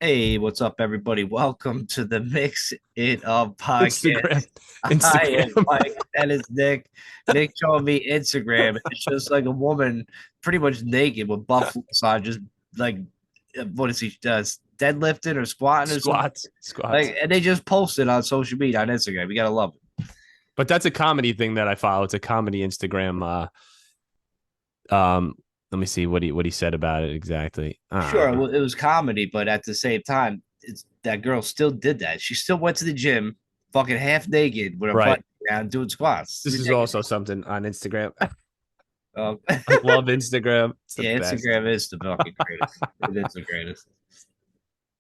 Hey, what's up, everybody? Welcome to the Mix It Up podcast. Instagram. I am Instagram. Mike. That is Nick. Nick showed me Instagram. It's just like a woman, pretty much naked with buff on, just like what is he does deadlifting or squatting or something. Squats. Like, and they just post it on social media on Instagram. You gotta love it. But that's a comedy thing that I follow. It's a comedy Instagram. Let me see what he said about it exactly. Sure, well, it was comedy, but at the same time, it's that girl still did that. She still went to the gym, fucking half naked with her Right. butt down doing squats. This is also something on Instagram. Um, I love Instagram. It's the yeah, best. Instagram is the fucking greatest. It is the greatest.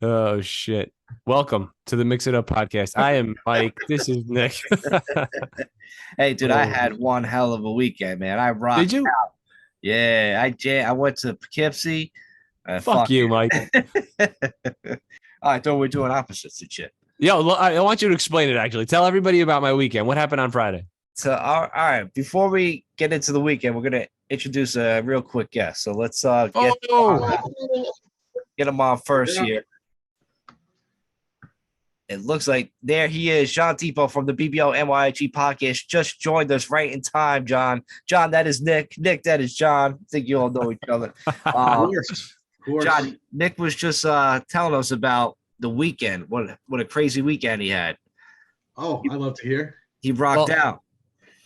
Oh shit. Welcome to the Mix It Up podcast. I am Mike. This is Nick. Hey, dude, I had one hell of a weekend, man. I rocked. Did you? Yeah, I went to Poughkeepsie. Fuck you, Mike. I thought we were doing opposites and shit. Yo, I want you to explain it actually. Tell everybody about my weekend. What happened on Friday? So, all right, before we get into the weekend, we're gonna introduce a real quick guest. So let's get him on first here. It looks like there he is, John DIPO from the BBONYG podcast. Just joined us right in time, John. John, that is Nick. Nick, that is John. I think you all know each other. Of course. John, Nick was just telling us about the weekend. What a crazy weekend he had. Oh, I love to hear. He rocked out.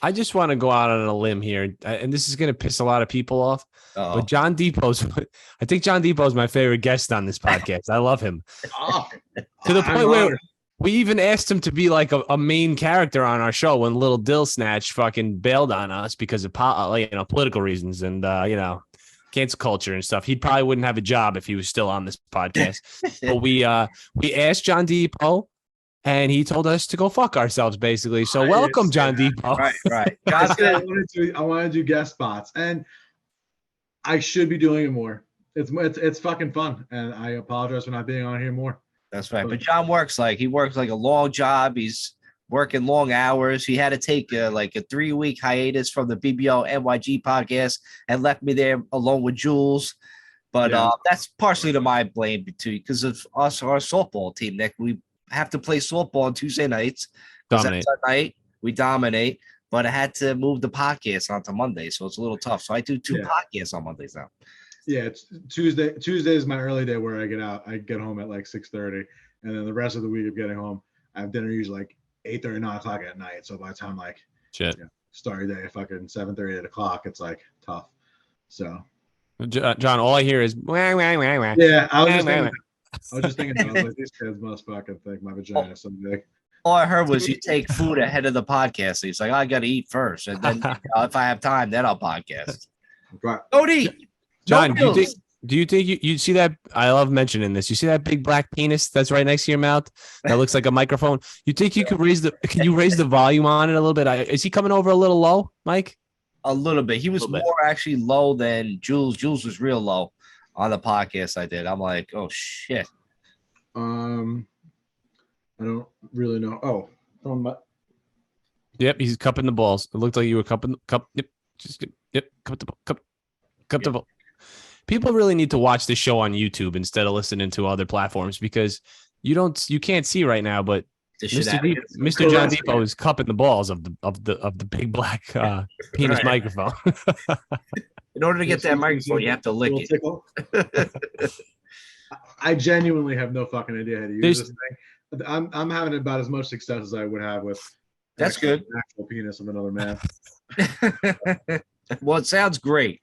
I just want to go out on a limb here, and this is going to piss a lot of people off. Uh-oh. But I think John Depot is my favorite guest on this podcast. I love him to the point where we even asked him to be like a main character on our show when Little Dill Snatch fucking bailed on us because of political reasons and cancel culture and stuff. He probably wouldn't have a job if he was still on this podcast. But we asked John Depot. And he told us to go fuck ourselves, basically. So welcome, John Depot. Right. I wanted to do guest spots, and I should be doing it more. It's fucking fun, and I apologize for not being on here more. That's right. But John works like a long job. He's working long hours. He had to take a 3-week hiatus from the BBO NYG podcast and left me there alone with Jules. But that's partially to my blame too, because of us, our softball team, Nick. We have to play softball on Tuesday nights. Dominate. Night we dominate, but I had to move the podcast onto Monday, so it's a little tough. So I do two podcasts on Mondays now. Yeah, it's Tuesday. Tuesday is my early day where I get out. I get home at like 6:30, and then the rest of the week of getting home, I have dinner usually like 8:30, 9 o'clock at night. So by the time start your day at fucking 7:30, 8 o'clock, it's like tough. So, John, all I hear is wah, wah, wah, wah. Yeah, I was just thinking, I was like, these kids must fucking think my vagina is something big. All I heard was you take food ahead of the podcast. He's like, I got to eat first. And then if I have time, then I'll podcast. Right. Don't eat. John, do you think you see that? I love mentioning this. You see that big black penis that's right next to your mouth that looks like a microphone? You think you could can you raise the volume on it a little bit? Is he coming over a little low, Mike? A little bit. He was more actually low than Jules. Jules was real low on the podcast I did. I'm like, oh shit. I don't really know. Yep, he's cupping the balls. It looked like you were cupping. Cup the ball. People really need to watch this show on YouTube instead of listening to other platforms because you can't see right now, but Mr. John Depot is cupping the balls of the big black penis microphone. In order to get that microphone, you have to lick it. I genuinely have no fucking idea how to use this thing. I'm having about as much success as I would have with that's good. An actual penis of another man. Well, it sounds great.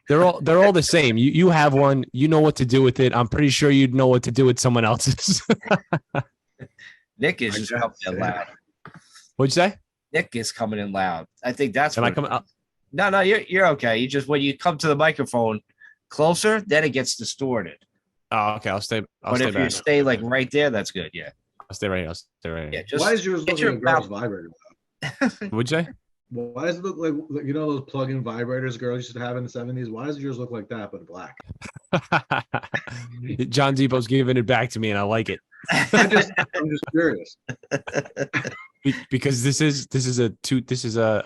They're all the same. You have one. You know what to do with it. I'm pretty sure you'd know what to do with someone else's. Nick is just coming in loud. What'd you say? Nick is coming in loud. I think that's. Am I coming up? No, you're okay. You just when you come to the microphone closer, then it gets distorted. Oh, okay. I'll stay. If you stay like right there, that's good. Yeah. I'll stay right here. Yeah. Why is yours looking like a girl's vibrator? What'd you say? Why does it look like those plug-in vibrators girls used to have in the 70s? Why does yours look like that but black? John Depot's giving it back to me, and I like it. I'm just curious. Because this is a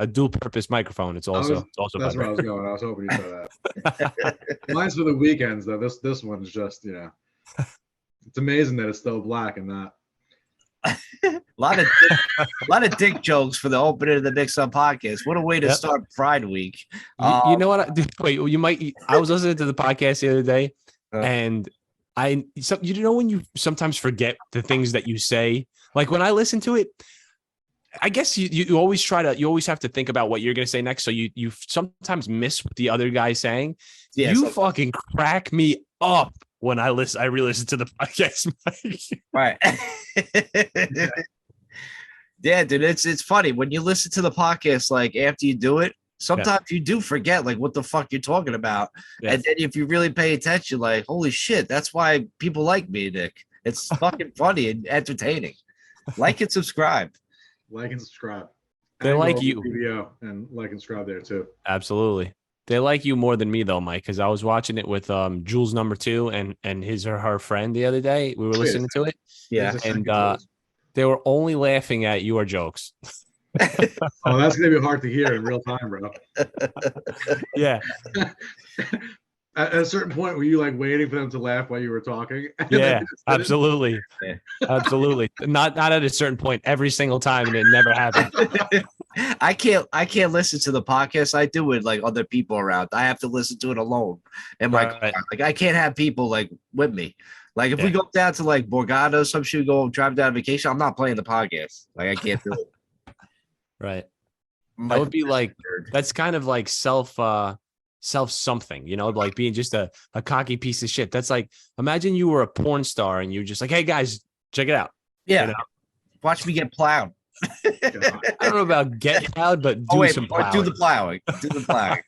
dual purpose microphone. It's also that's where I was going. I was hoping you said that. Mine's for the weekends though. This one's just It's amazing that it's still black and not. a lot of dick jokes for the opening of the Mix Up podcast. What a way to start Pride Week. You know what? Wait, you might. I was listening to the podcast the other day, and you know when you sometimes forget the things that you say. Like when I listen to it, I guess you always you always have to think about what you're going to say next. So you sometimes miss what the other guy's saying. Yeah, you fucking crack me up when I re-listen to the podcast. Right. Yeah, dude, it's funny when you listen to the podcast. Like after you do it, sometimes you do forget like what the fuck you're talking about, and then if you really pay attention, like holy shit, that's why people like me, Nick. It's fucking funny and entertaining. Like and subscribe. Like and subscribe. They like you. BBO and like and subscribe there too. Absolutely. They like you more than me though, Mike, because I was watching it with Jules number 2 and his or her friend the other day. We were listening to it. Yeah. And they were only laughing at your jokes. Oh, that's gonna be hard to hear in real time, bro. Yeah. At a certain point, were you like waiting for them to laugh while you were talking? Yeah, absolutely. Absolutely. Not at a certain point every single time, and it never happened. I can't listen to the podcast I do with like other people around. I have to listen to it alone. And like I can't have people like with me. Like if we go down to like Borgata or some shit, go drive down on vacation, I'm not playing the podcast. Like I can't do it. Right. That would be like that's kind of like self something, you know, like being just a cocky piece of shit. That's like, imagine you were a porn star and you're just like, hey guys, check it out. Yeah. You know? Watch me get plowed. I don't know about get plowed, but do some plowing. Do the plowing. Do the plowing.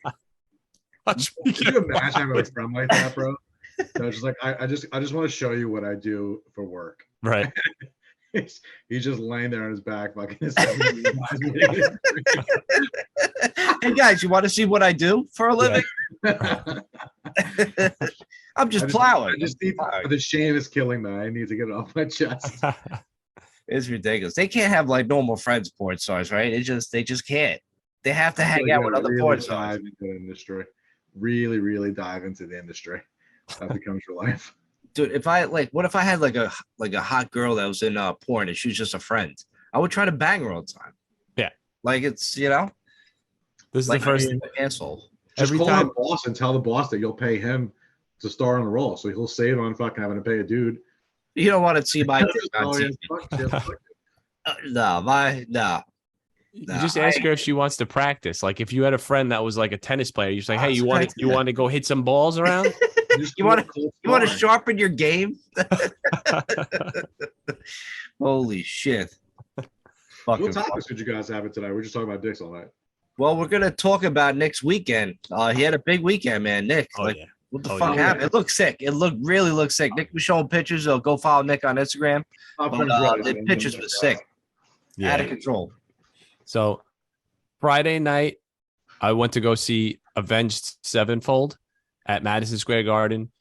Can you imagine having a friend like that, bro? So just like, I just want to show you what I do for work. Right. He's just laying there on his back, fucking. Hey guys, you want to see what I do for a living? I'm just plowing. I just need the shame is killing me. I need to get it off my chest. It's ridiculous. They can't have like normal friends porn stars, right? They just can't. They have to hang out with other porn stars. Dive into the industry. Really dive into the industry. That becomes your life. Dude, what if I had like a hot girl that was in porn and she was just a friend? I would try to bang her all the time. Yeah. Like it's, you know. This is like, the first asshole. Just call the boss and tell the boss that you'll pay him to star on the role, so he'll save on fucking having to pay a dude. You don't want to see my dick on TV. No. You just ask her if she wants to practice. Like if you had a friend that was like a tennis player, you're like, hey, you want to go hit some balls around? you want to sharpen your game? Holy shit. What topics did you guys have it today? We're just talking about dicks all night. Well, we're gonna talk about Nick's weekend. He had a big weekend, man. Nick, what the fuck happened? It looked sick. It really looked sick. Nick was showing pictures. Go follow Nick on Instagram. The pictures were sick. Yeah. Out of control. So Friday night, I went to go see Avenged Sevenfold at Madison Square Garden.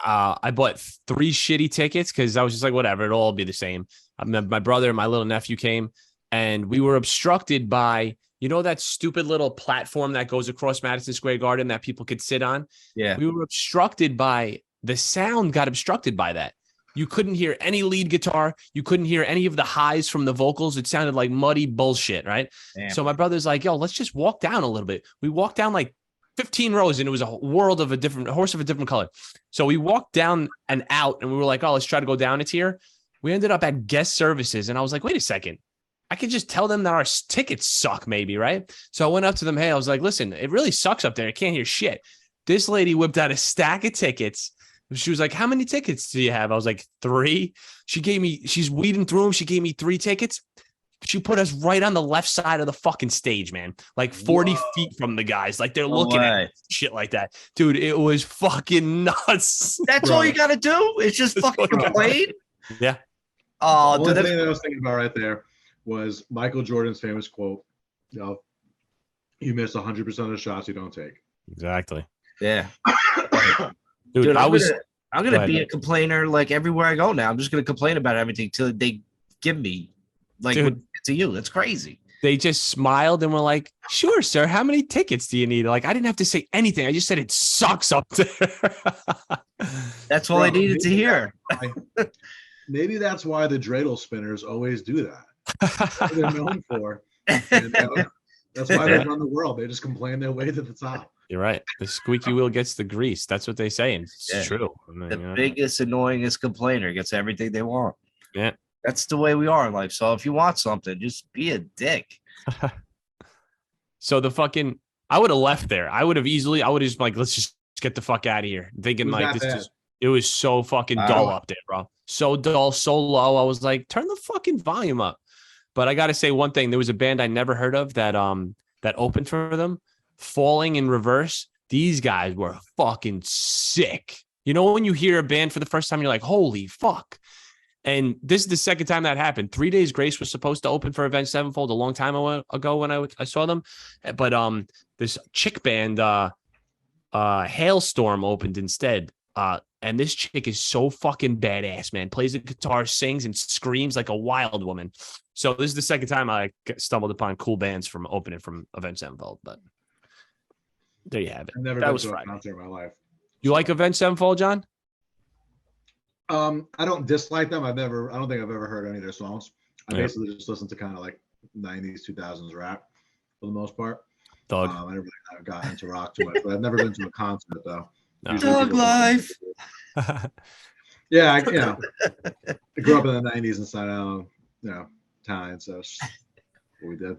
I bought 3 shitty tickets because I was just like, whatever, it'll all be the same. My brother and my little nephew came, and we were obstructed by, you know, that stupid little platform that goes across Madison Square Garden that people could sit on? Yeah. We were obstructed by the sound, got obstructed by that. You couldn't hear any lead guitar. You couldn't hear any of the highs from the vocals. It sounded like muddy bullshit, right? Damn. So my brother's like, yo, let's just walk down a little bit. We walked down like 15 rows, and it was a horse of a different color. So we walked down and out, and we were like, oh, let's try to go down a tier. We ended up at guest services, and I was like, wait a second. I could just tell them that our tickets suck maybe, right? So I went up to them. Hey, I was like, listen, it really sucks up there. I can't hear shit. This lady whipped out a stack of tickets. She was like, how many tickets do you have? I was like, 3. She's weeding through them. She gave me 3 tickets. She put us right on the left side of the fucking stage, man. Like 40 feet from the guys. Like they're looking at shit like that. Dude, it was fucking nuts. That's all you got to do? It's just fucking complain? Yeah. Oh, the thing that I was thinking about right there was Michael Jordan's famous quote, you miss 100% of the shots you don't take. Exactly. Yeah. Dude, I'm gonna be a complainer like everywhere I go now. I'm just gonna complain about everything till they give me like to you. That's crazy. They just smiled and were like, "Sure, sir. How many tickets do you need?" Like, I didn't have to say anything. I just said it sucks up there. That's all I needed to hear. Maybe that's why the dreidel spinners always do that. That's what they're known for. And, that's why they run the world. They just complain their way to the top. You're right. The squeaky wheel gets the grease. That's what they say, and it's true. I mean, the biggest, annoyingest complainer gets everything they want. Yeah. That's the way we are in life. So if you want something, just be a dick. So I would have left there. I would have just like, let's just get the fuck out of here. Thinking like it was so fucking dull up there, bro. So dull, so low. I was like, turn the fucking volume up. But I got to say one thing. There was a band I never heard of that opened for them, Falling in Reverse. These guys were fucking sick. You know, when you hear a band for the first time, you're like, holy fuck. And this is the second time that happened. 3 Days Grace was supposed to open for Avenged Sevenfold a long time ago when I saw them. But this chick band, Hailstorm, opened instead. And this chick is so fucking badass, man. Plays the guitar, sings, and screams like a wild woman. So this is the second time I stumbled upon cool bands from opening from Avenged Sevenfold. But there you have it. I've never been to a concert in my life. You like Avenged Sevenfold, John? I don't dislike them. I don't think I've ever heard any of their songs. I basically just listen to kind of like 90s, 2000s rap for the most part. Thug. I never really kind of got into rock too much, but I've never been to a concert though. No. Thug life. Yeah, I grew up in the 90s in Staten Island, town, so that's what we did.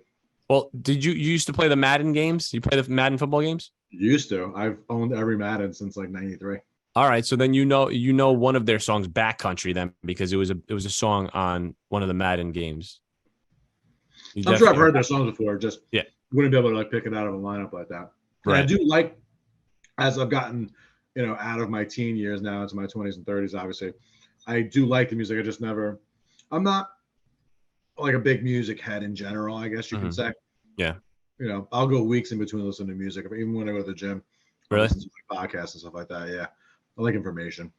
Well, you used to play the Madden games? You play the Madden football games? Used to. I've owned every Madden since like 93. All right, so then you know one of their songs, Backcountry, then, because it was a song on one of the Madden games. I'm sure I've heard their songs before, just wouldn't be able to like pick it out of a lineup like that. Right. I do like, as I've gotten, out of my teen years now into my 20s and 30s, obviously, I do like the music. I'm not like a big music head in general, I guess you can say. Yeah. I'll go weeks in between listening to music, even when I go to the gym. Really? Listen to podcasts and stuff like that. Yeah. I like information.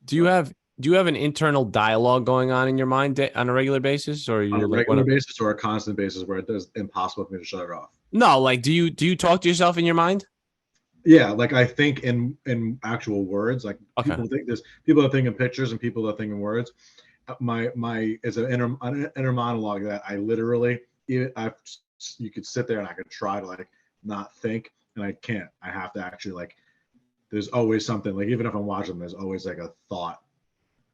Do you have an internal dialogue going on in your mind on a regular basis, or on a regular basis or a constant basis where it's impossible for me to shut it off? No, like do you talk to yourself in your mind? Yeah, like I think in actual words. Like people think this. People are thinking pictures and people are thinking words. My it's an inner monologue that I literally you could sit there and I could try to like not think, and I can't. I have to actually like. There's always something, like even if I'm watching, there's always like a thought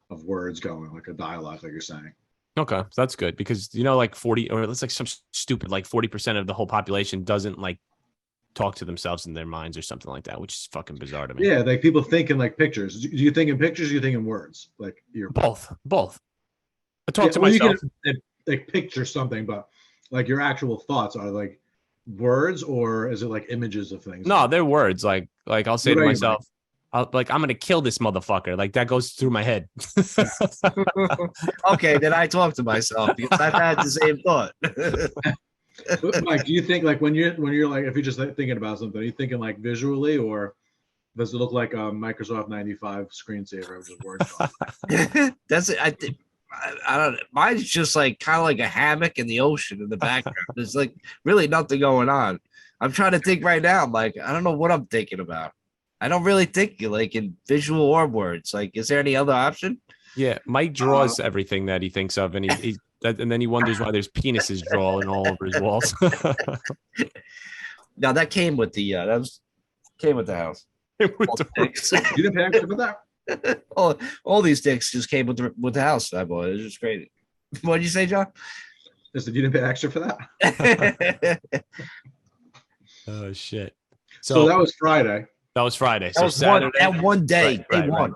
of words going, like a dialogue, like you're saying. Okay, so that's good because like 40, or it's like some stupid, like 40% of the whole population doesn't like talk to themselves in their minds or something like that, which is fucking bizarre to me. Yeah, like people think in like pictures. Do you think in pictures? Or do you think in words? Like you're both. I talk to myself. You can like picture something, but like your actual thoughts are like words, or is it like images of things? No, they're words. Like I'll say to myself, I'm gonna kill this motherfucker. Like that goes through my head. Okay, then I talk to myself because I've had the same thought. Mike, do you think like when you're like, if you're just like, thinking about something, are you thinking like visually, or does it look like a Microsoft 95 screensaver of just words? That's it. I don't know. Mine's just like kind of like a hammock in the ocean in the background. There's like really nothing going on. I'm trying to think right now. I'm like, I don't know what I'm thinking about. I don't really think like in visual or words. Like, is there any other option? Yeah, Mike draws everything that he thinks of, and and then he wonders why there's penises drawing all over his walls. Now that came with the came with the house. You didn't pay extra for that? all these dicks just came with the house I bought. It was just crazy. What did you say, John? I said you didn't pay extra for that. Oh shit! So that was Friday. That was Friday. That was Saturday. One day. Right.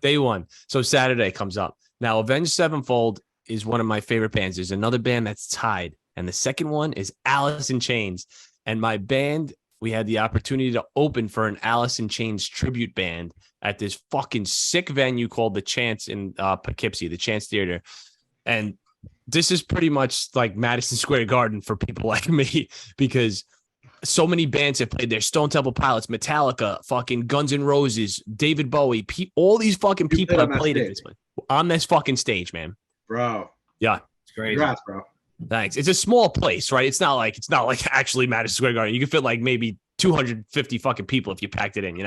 Day one. So Saturday comes up. Now, Avenged Sevenfold is one of my favorite bands. There's another band that's tied, and the second one is Alice in Chains. And my band, we had the opportunity to open for an Alice in Chains tribute band at this fucking sick venue called the Chance in Poughkeepsie, the Chance Theater. And this is pretty much like Madison Square Garden for people like me, because so many bands have played there. Stone Temple Pilots, Metallica, fucking Guns N' Roses, David Bowie, all these fucking people have played at this one, on this fucking stage, man. Bro. Yeah. It's crazy. Congrats, bro. Thanks. It's a small place, right? It's not like actually Madison Square Garden. You could fit like maybe 250 fucking people if you packed it in,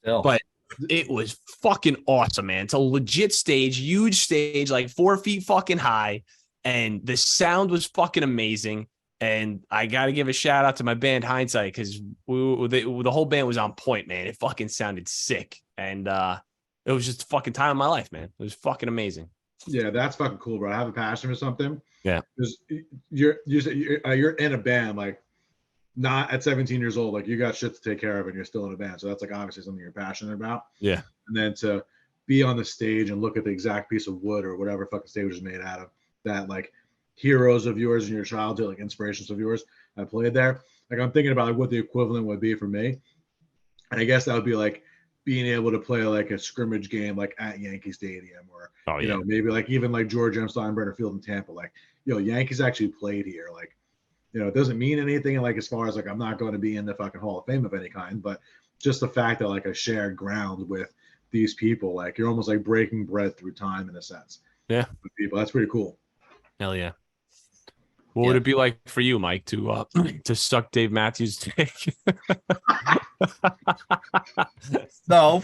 Still. But it was fucking awesome, man. It's a legit stage, huge stage, like 4 feet fucking high. And the sound was fucking amazing. And I got to give a shout out to my band Hindsight because the whole band was on point, man. It fucking sounded sick. And it was just a fucking time of my life, man. It was fucking amazing. Yeah, that's fucking cool, bro. I have a passion for something. Yeah. Because you're in a band, like not at 17 years old, like you got shit to take care of and you're still in a band. So that's like obviously something you're passionate about. Yeah. And then to be on the stage and look at the exact piece of wood or whatever fucking stage was made out of that, like heroes of yours in your childhood, like inspirations of yours I played there. Like I'm thinking about like what the equivalent would be for me. And I guess that would be like being able to play like a scrimmage game like at Yankee Stadium or you know, maybe like even like George M. Steinbrenner Field in Tampa. Like, Yankees actually played here. Like, it doesn't mean anything like as far as like I'm not going to be in the fucking Hall of Fame of any kind, but just the fact that like I shared ground with these people, like you're almost like breaking bread through time in a sense. Yeah. With people. That's pretty cool. Hell yeah. What would it be like for you, Mike, to suck Dave Matthews' dick? No.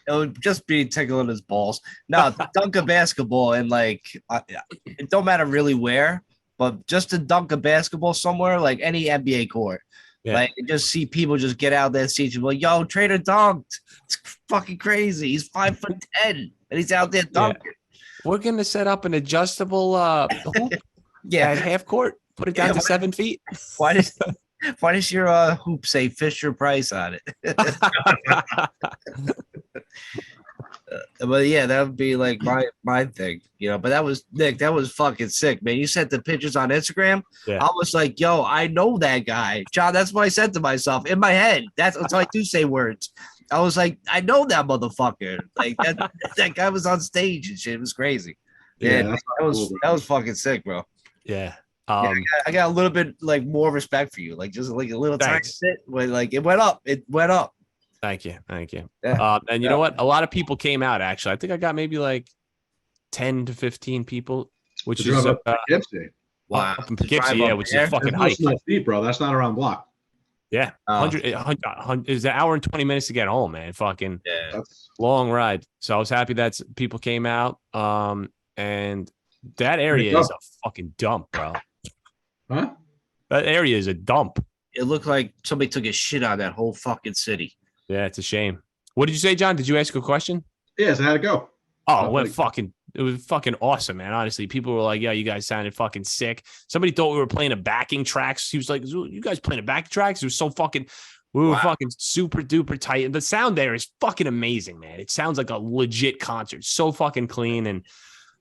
It would just be tickling his balls. No, dunk a basketball and like it don't matter really where, but just to dunk a basketball somewhere, like any NBA court. Yeah. Like just see people just get out there seats and be like, yo, Trader dunked. It's fucking crazy. He's 5'10" and he's out there dunking. Yeah. We're gonna set up an adjustable hoop at half court, put it down to 7 feet. Why does your hoop say Fisher Price on it? But yeah, that would be like my thing, But that was Nick. That was fucking sick, man. You sent the pictures on Instagram. Yeah. I was like, yo, I know that guy, John. That's what I said to myself in my head. That's how I do say words. I was like, I know that motherfucker. Like that guy was on stage and shit. It was crazy. Yeah, that was fucking sick, bro. Yeah. I got a little bit like more respect for you, like just like a little tiny bit when like it went up. Thank you. Yeah. And you know what? A lot of people came out. Actually, I think I got maybe like 10 to 15 people, which is Poughkeepsie. Wow, up in Poughkeepsie, yeah, which is fucking hype. Feet, bro. That's not around block. Yeah, 100 is an hour and 20 minutes to get home, man. Fucking long ride. So I was happy that people came out. And that area is a fucking dump, bro. Huh? That area is a dump. It looked like somebody took a shit on that whole fucking city. Yeah, it's a shame. What did you say, John? Did you ask a question? Yes, how'd it go? Oh, it was fucking awesome, man. Honestly, people were like, yeah, you guys sounded fucking sick. Somebody thought we were playing a backing tracks. He was like, you guys playing a backing tracks? It was so fucking, we were fucking super duper tight. And the sound there is fucking amazing, man. It sounds like a legit concert. So fucking clean. And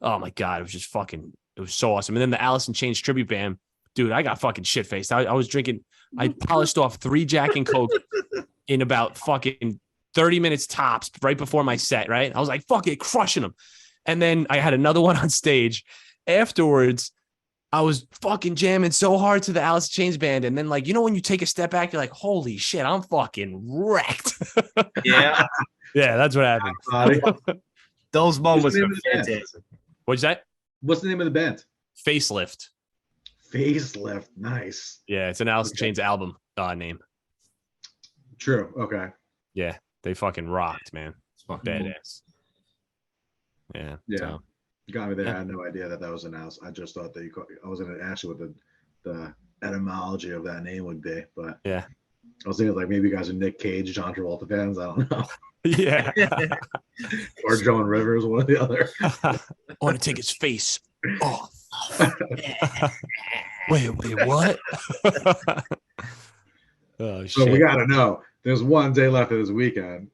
oh my God, it was just fucking, it was so awesome. And then the Alice in Chains tribute band, dude, I got fucking shit faced. I was drinking, I polished off 3 Jack and Coke in about fucking 30 minutes tops right before my set, right? I was like, fuck it, crushing them. And then I had another one on stage. Afterwards, I was fucking jamming so hard to the Alice in Chains band. And then like, when you take a step back, you're like, holy shit, I'm fucking wrecked. Yeah. Yeah, that's what happened. Those moments are fantastic. What's that? What's the name of the band? Facelift. Facelift. Nice. Yeah, it's an Alice in Chains album name. True. Okay. Yeah, they fucking rocked, man. It's fucking badass. Yeah. Yeah. So. You got me there. I had no idea that was an Alice. I just thought that I was going to ask you what the etymology of that name would be, but yeah, I was thinking like maybe you guys are Nick Cage, John Travolta fans. I don't know. Yeah. Or Joan Rivers, one or the other. I want to take his face off. Wait, what? Oh, shit. So we got to know. There's one day left of this weekend.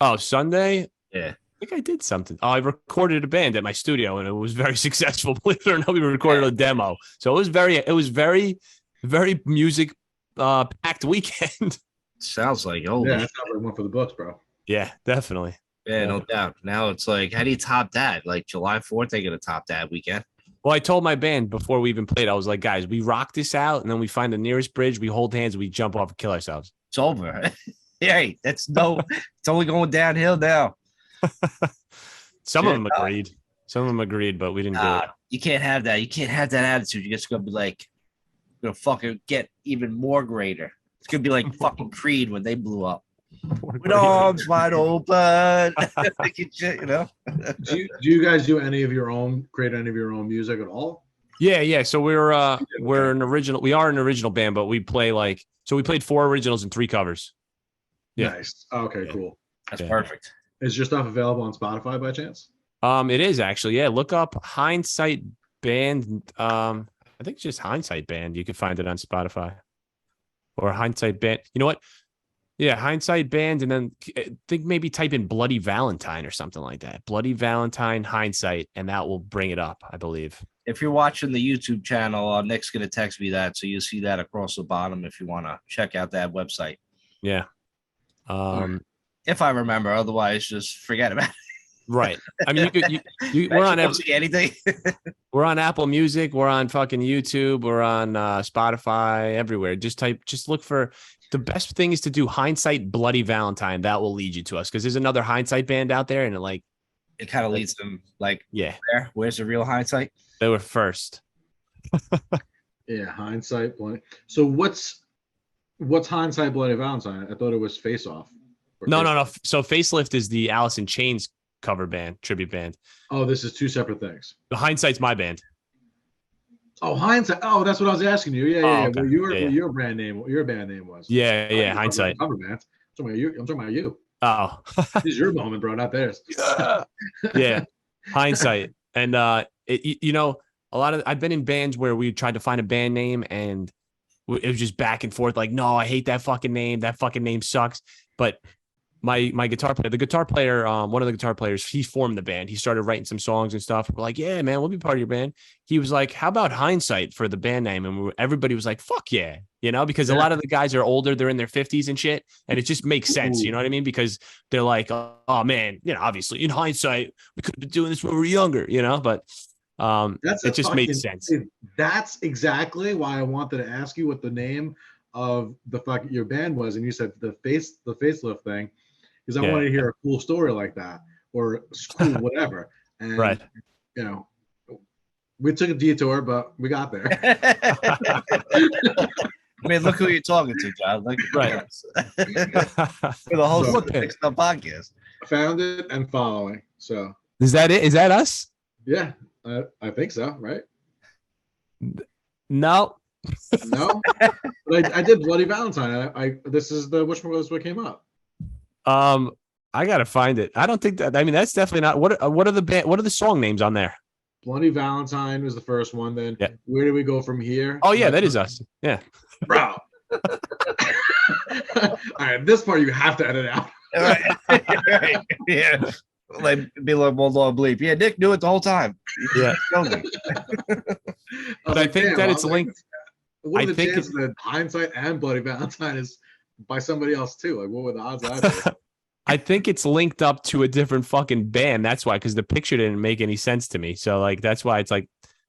Oh, Sunday? Yeah. I think I did something. Oh, I recorded a band at my studio and it was very successful. Believe it or not, we recorded a demo. So it was very, very music packed weekend. Sounds like that sounds like one for the books, bro. Yeah, definitely. Yeah, no doubt. Now it's like, how do you top that? Like July 4th, they're gonna top that weekend. Well, I told my band before we even played, I was like, guys, we rock this out and then we find the nearest bridge, we hold hands, we jump off and kill ourselves. It's over. Hey, it's only going downhill now. Some of them agreed. Some of them agreed, but we didn't do it. You can't have that. You can't have that attitude. You're just gonna be like, gonna fucking get even more greater. It's gonna be like fucking Creed when they blew up. With arms wide open. You know. Do you guys do any of your own? Create any of your own music at all? Yeah. So we are an original band, but we play we played 4 originals and 3 covers. Yeah. Nice. Okay, cool. That's perfect. Is your stuff available on Spotify by chance? It is actually. Yeah, look up Hindsight Band. I think it's just Hindsight Band. You can find it on Spotify or Hindsight Band. You know what? Yeah, Hindsight Band, and then I think maybe type in Bloody Valentine or something like that. Bloody Valentine Hindsight, and that will bring it up, I believe. If you're watching the YouTube channel, Nick's gonna text me that, so you'll see that across the bottom if you want to check out that website. Yeah. If I remember, otherwise just forget about it. Right. I mean, we're on anything. We're on Apple Music. We're on fucking YouTube. We're on Spotify. Everywhere. Just look for. The best thing is to do Hindsight Bloody Valentine. That will lead you to us because there's another Hindsight band out there, and it kind of leads them where's the real Hindsight? They were first. Yeah, Hindsight Bloody. So what's Hindsight Bloody Valentine? I thought it was Face Off. No. So Facelift is the Alice in Chains cover band, tribute band. Oh, this is 2 separate things. The Hindsight's my band. Oh, Hindsight. Oh, that's what I was asking you. Yeah. Okay. Well, your band name was. Yeah. Hindsight. Cover band. I'm talking about you. Oh, this is your moment, bro, not theirs. Yeah. Hindsight. And a lot of I've been in bands where we tried to find a band name and it was just back and forth. Like, no, I hate that fucking name. That fucking name sucks. But my guitar player, one of the guitar players, he formed the band. He started writing some songs and stuff. We're like, yeah, man, we'll be part of your band. He was like, how about Hindsight for the band name? And everybody was like, fuck yeah, because a lot of the guys are older, they're in their 50s and shit, and it just makes sense. You know what I mean? Because they're like, oh man, obviously in hindsight, we could have been doing this when we were younger, but it just made sense. That's exactly why I wanted to ask you what the name of your band was, and you said the facelift thing. Because I wanted to hear a cool story like that, or cool whatever. And, right. We took a detour, but we got there. I mean, look who you're talking to, John. Right. For the whole podcast. Found it and following. So is that it? Is that us? Yeah, I think so. Right? No. But I did Bloody Valentine. This is which one was what came up. I gotta find it. I don't think that. I mean, that's definitely not. What are the song names on there? Bloody Valentine was the first one. Then where do we go from here? Oh yeah, that is us. Yeah, bro. All right, this part you have to edit out. Right. Yeah, like be a little more long bleep. Yeah, Nick knew it the whole time. Yeah, but I think that it's linked. What are the chances that Hindsight and Bloody Valentine is by somebody else too? Like, what were the odds of that? I think it's linked up to a different fucking band. That's why, because the picture didn't make any sense to me. So like, that's why it's like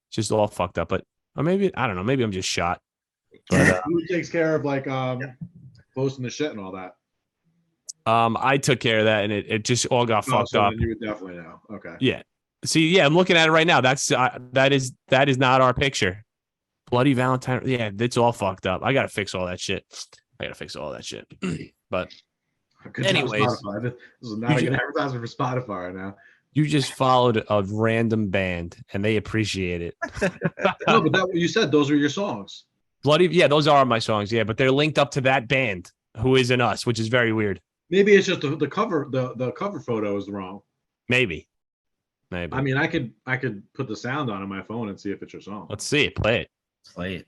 just all fucked up. But or maybe I don't know. Maybe I'm just shot. But, who takes care of like posting the shit and all that? I took care of that, and it just all got fucked up. You would definitely know. Okay. Yeah. See, yeah, I'm looking at it right now. That is not our picture. Bloody Valentine. Yeah, it's all fucked up. I gotta fix all that shit. But anyways, this is not a good advertisement for Spotify right now. You just followed a random band, and they appreciate it. No, but you said those were your songs. Those are my songs. Yeah, but they're linked up to that band who isn't us, which is very weird. Maybe it's just the cover. The cover photo is wrong. Maybe. I mean, I could put the sound on my phone and see if it's your song. Let's see it. Play it.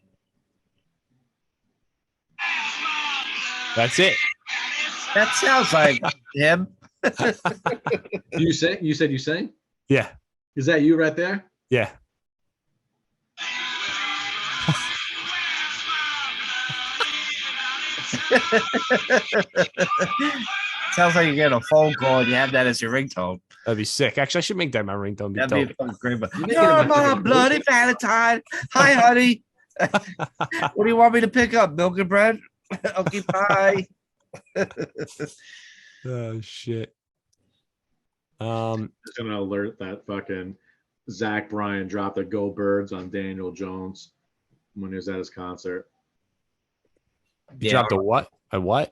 That's it. That sounds like him. You said you sing? Yeah. Is that you right there? Yeah. Sounds like you're getting a phone call and you have that as your ringtone. That'd be sick. Actually, I should make that my ringtone. That'd be fucking great. You're my bloody Valentine. Hi, honey. What do you want me to pick up? Milk and bread? Okay, bye. Oh shit. Just gonna alert that fucking Zach Bryan dropped a "Go Birds" on Daniel Jones when he was at his concert. You dropped a what? A what?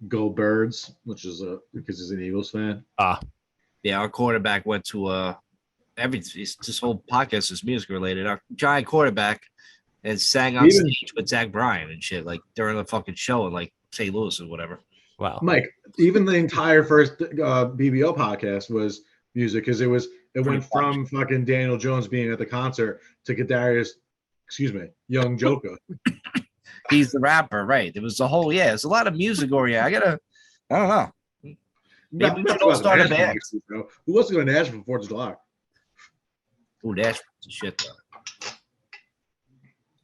"Go Birds," which is because he's an Eagles fan. Yeah, our quarterback went to this whole podcast is music related. Our giant quarterback and sang on stage with Zach Bryan and shit, like during the fucking show in like St. Louis or whatever. Wow. Mike, even the entire first BBO podcast was music because it went from fucking Daniel Jones being at the concert to Young Joker. He's the rapper, right? It was the whole, it's a lot of music oriented. I don't know. Maybe we should all start a band. Who wants to go to Nashville for 4th of July? Ooh, Nashville's shit though.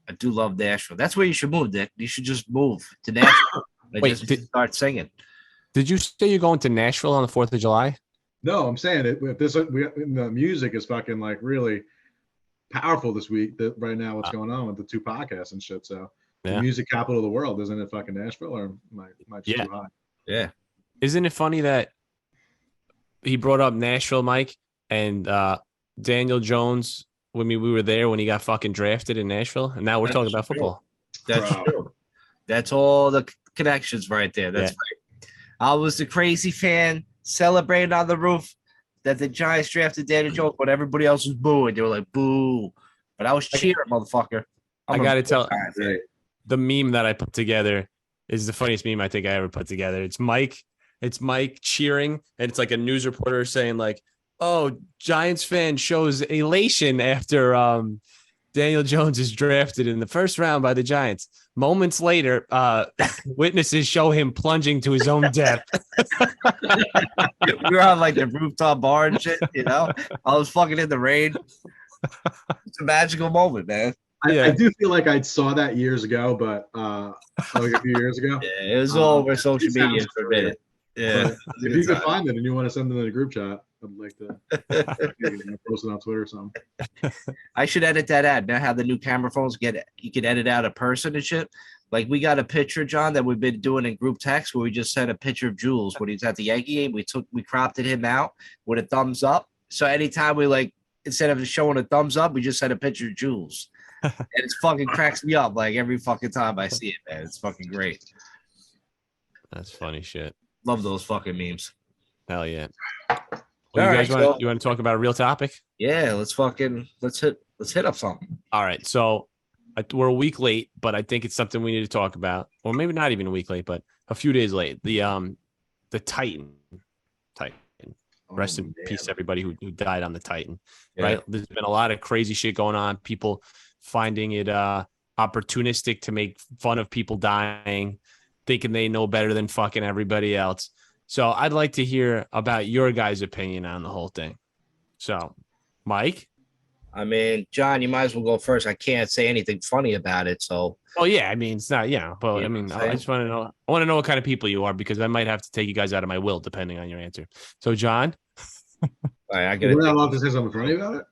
I do love Nashville. That's where you should move, Dick. You should just move to Nashville and just start singing. Did you say you're going to Nashville on the 4th of July? No, I'm saying if the music is fucking like really powerful this week. That right now, what's going on with the 2 podcasts and shit. So the music capital of the world, isn't it fucking Nashville or am I too high? Yeah. Isn't it funny that he brought up Nashville, Mike, and Daniel Jones? I mean, we were there when he got fucking drafted in Nashville, and now we're talking about football. That's true. That's all the connections right there. That's right. I was the crazy fan celebrating on the roof that the Giants drafted Daniel Jones, but everybody else was booing. They were like, boo. But I was cheering, motherfucker. I got to tell the meme that I put together is the funniest meme I think I ever put together. It's Mike cheering, and it's like a news reporter saying like, oh, Giants fan shows elation after Daniel Jones is drafted in the first round by the Giants. Moments later, witnesses show him plunging to his own death. We were on like the rooftop bar and shit, you know? I was fucking in the rain. It's a magical moment, man. I do feel like I saw that years ago, but like a few years ago. Yeah, it was all over social media for a minute. Yeah. If you can find it and you want to send it in the group chat, I'd like to post it on Twitter or something. I should edit that ad. Now how the new camera phones you can edit out a person and shit. Like we got a picture, John, that we've been doing in group text where we just sent a picture of Jules when he's at the Yankee game. We cropped him out with a thumbs up. So anytime we like, instead of showing a thumbs up, we just sent a picture of Jules. And it fucking cracks me up like every fucking time I see it, man. It's fucking great. That's funny shit. Love those fucking memes. Hell yeah. Well, you guys want to talk about a real topic? Yeah, let's hit up something. All right. So we're a week late, but I think it's something we need to talk about. Or maybe not even a week late, but a few days late. The Titan. Rest in peace, everybody who died on the Titan. Yeah. Right. There's been a lot of crazy shit going on. People finding it opportunistic to make fun of people dying, thinking they know better than fucking everybody else. So I'd like to hear about your guys' opinion on the whole thing. So, Mike? I mean, John, you might as well go first. I can't say anything funny about it. So, yeah, I mean, it's not, but I mean, I just want to know. I want to know what kind of people you are because I might have to take you guys out of my will depending on your answer. So, John? I get it. We're not allowed to say something funny about it?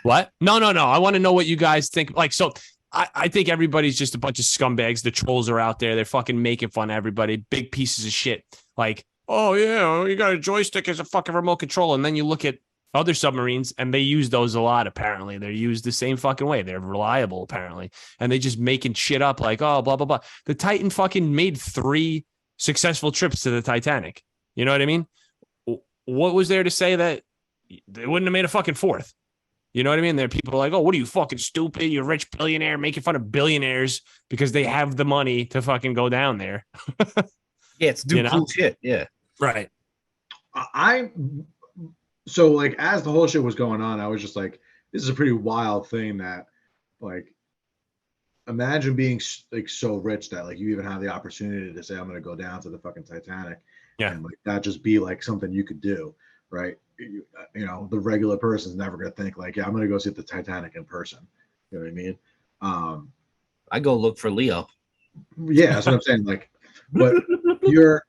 What? No. I want to know what you guys think. Like, so I think everybody's just a bunch of scumbags. The trolls are out there. They're fucking making fun of everybody. Big pieces of shit. Like, oh, yeah, you got a joystick as a fucking remote control. And then you look at other submarines and they use those a lot, apparently. They're used the same fucking way. They're reliable, apparently. And they just making shit up like, oh, blah, blah, blah. The Titan fucking made 3 successful trips to the Titanic. You know what I mean? What was there to say that they wouldn't have made a fucking 4th? You know what I mean? There are people like, oh, what are you, fucking stupid? You're a rich billionaire making fun of billionaires because they have the money to fucking go down there. Yeah, it's do cool shit. Yeah. Right. So like as the whole shit was going on, I was just like, this is a pretty wild thing that like imagine being like so rich that like you even have the opportunity to say I'm going to go down to the fucking Titanic. Yeah. And like that just be like something you could do, right? You know, the regular person's never going to think like, yeah, I'm going to go see the Titanic in person. You know what I mean? I go look for Leo. Yeah, that's what I'm saying. Like, but you're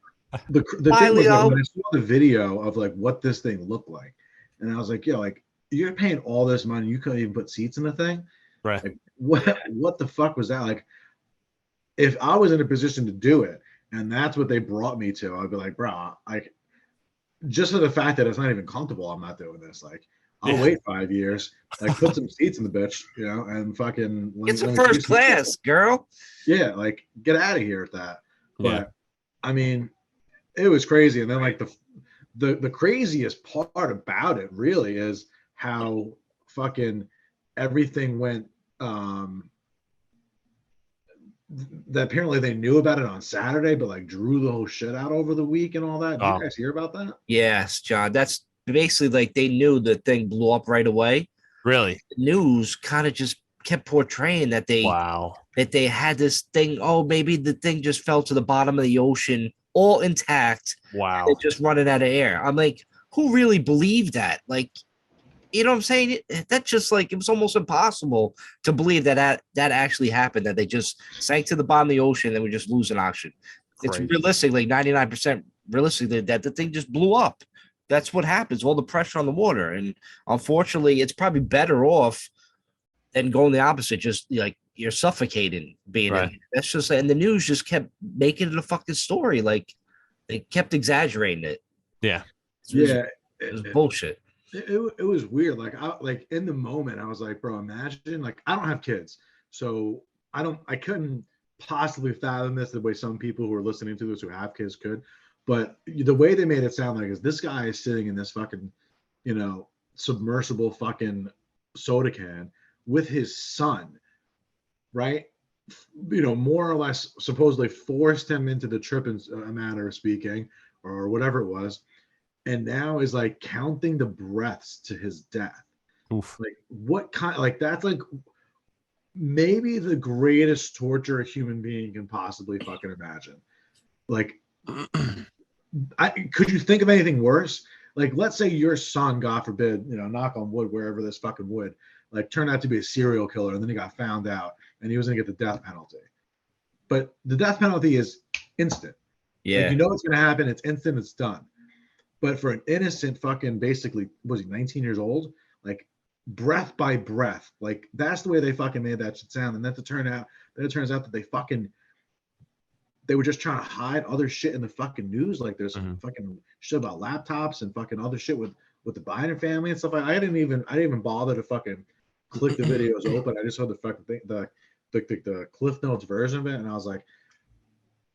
the thing was like, when I saw the video of like what this thing looked like, and I was like, yo, like you're paying all this money, you couldn't even put seats in the thing, right? Like, what the fuck was that? Like, if I was in a position to do it, and that's what they brought me to, I'd be like, bro, like, just for the fact that it's not even comfortable, I'm not doing this. Like, I'll wait 5 years. Like, put some seats in the bitch, you know, and fucking. It's a first class, girl. Yeah, like, get out of here with that. But I mean, it was crazy. And then like the craziest part about it really is how fucking everything went. That apparently they knew about it on Saturday, but like drew the whole shit out over the week and all that. Did you guys hear about that? Yes, John. That's basically like they knew the thing blew up right away. Really? The news kind of just kept portraying that they had this thing. Oh, maybe the thing just fell to the bottom of the ocean, all intact. Wow. They're just running out of air. I'm like, who really believed that? Like, you know what I'm saying? That's just like, it was almost impossible to believe that actually happened, that they just sank to the bottom of the ocean and were just losing oxygen. Crazy. It's realistically, 99% realistically, that the thing just blew up. That's what happens, all the pressure on the water. And unfortunately, it's probably better off than going the opposite, just like you're suffocating being in. That's just, and the news just kept making it a fucking story. Like, they kept exaggerating it. Yeah. It was bullshit. It was weird. Like in the moment, I was like, bro, imagine, like, I don't have kids, so I couldn't possibly fathom this the way some people who are listening to this who have kids could. But the way they made it sound like is this guy is sitting in this fucking, you know, submersible fucking soda can with his son, right? You know, more or less supposedly forced him into the trip in a matter of speaking, or whatever it was. And now is like counting the breaths to his death. Oof. Like, what kind? Like, that's like maybe the greatest torture a human being can possibly fucking imagine. Like, could you think of anything worse? Like, let's say your son, God forbid, you know, knock on wood, wherever this fucking wood, like, turned out to be a serial killer, and then he got found out, and he was gonna get the death penalty. But the death penalty is instant. Yeah, like, you know what's gonna happen. It's instant. It's done. But for an innocent fucking, basically, was he 19 years old? Like, breath by breath. Like, that's the way they fucking made that shit sound. And then it turns out that they were just trying to hide other shit in the fucking news. Like, there's fucking shit about laptops and fucking other shit with the Biden family and stuff. I didn't even bother to fucking click the videos open. I just saw the Cliff Notes version of it, and I was like,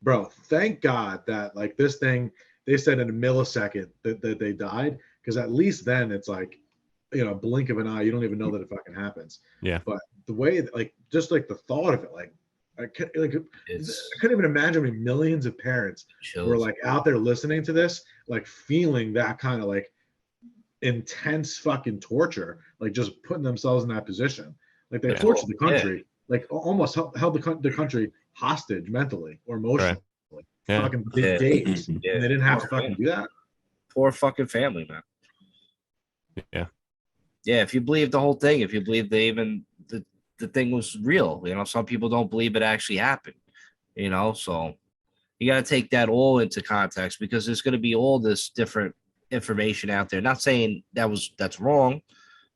bro, thank God that, like, this thing, they said in a millisecond that they died, because at least then it's like, you know, blink of an eye, you don't even know that it fucking happens. Yeah. But the way, like, just like the thought of it, like, I couldn't even imagine how many millions of parents were like out there listening to this, like feeling that kind of like intense fucking torture, like just putting themselves in that position. Like, they tortured the country, like almost held the country hostage mentally or emotionally. Fucking days. And they didn't have to fucking do that. Poor fucking family, man. Yeah, if you believe the whole thing, if you believe the thing was real, you know, some people don't believe it actually happened, you know, so you got to take that all into context, because there's going to be all this different information out there. Not saying that's wrong.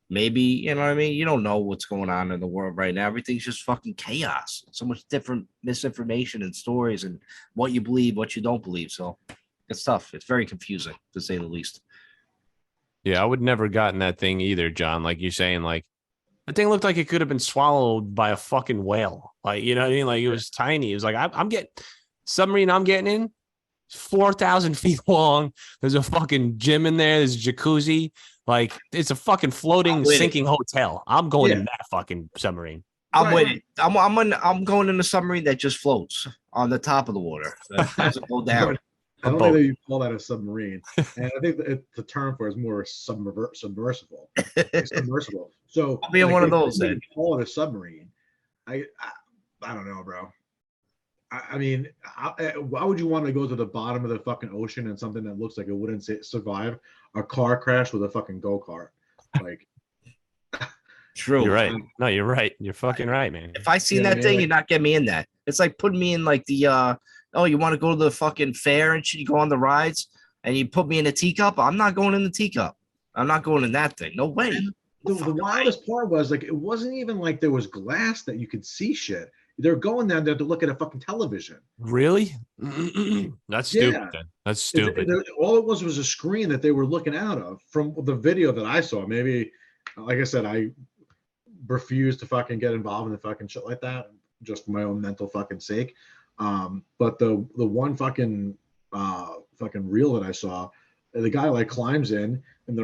Maybe, you know what I mean? You don't know what's going on in the world right now. Everything's just fucking chaos. So much different misinformation and stories, and what you believe, what you don't believe. So it's tough. It's very confusing, to say the least. Yeah, I would never gotten that thing either, John. Like you're saying, like, the thing looked like it could have been swallowed by a fucking whale. Like, you know what I mean? Like, it was tiny. It was like, I'm getting submarine I'm getting in, 4,000 feet long. There's a fucking gym in there. There's a jacuzzi. Like, it's a fucking floating, sinking hotel. I'm going in that fucking submarine. I'm with it. I'm going in a submarine that just floats on the top of the water. That doesn't go down. I don't think that you call that a submarine, and I think the term for it is more submersible. Submersible. So I'll be in one of those. Then call it a submarine. I don't know, bro. I mean, why would you want to go to the bottom of the fucking ocean in something that looks like it wouldn't survive a car crash with a fucking go-kart? Like, true. You're right. No, you're right. You're fucking right, man. If I seen that thing, you're not getting me in that. It's like putting me in like the you want to go to the fucking fair and shit, you go on the rides, and you put me in a teacup. I'm not going in the teacup. I'm not going in that thing. No way. The wildest part was, like, it wasn't even like there was glass that you could see shit. They're going down there to look at a fucking television. Really? That's stupid. Then. That's stupid. All it was a screen that they were looking out of from the video that I saw. Maybe like I said, I refuse to fucking get involved in the fucking shit like that, just for my own mental fucking sake. But the one fucking reel that I saw, the guy like climbs in, and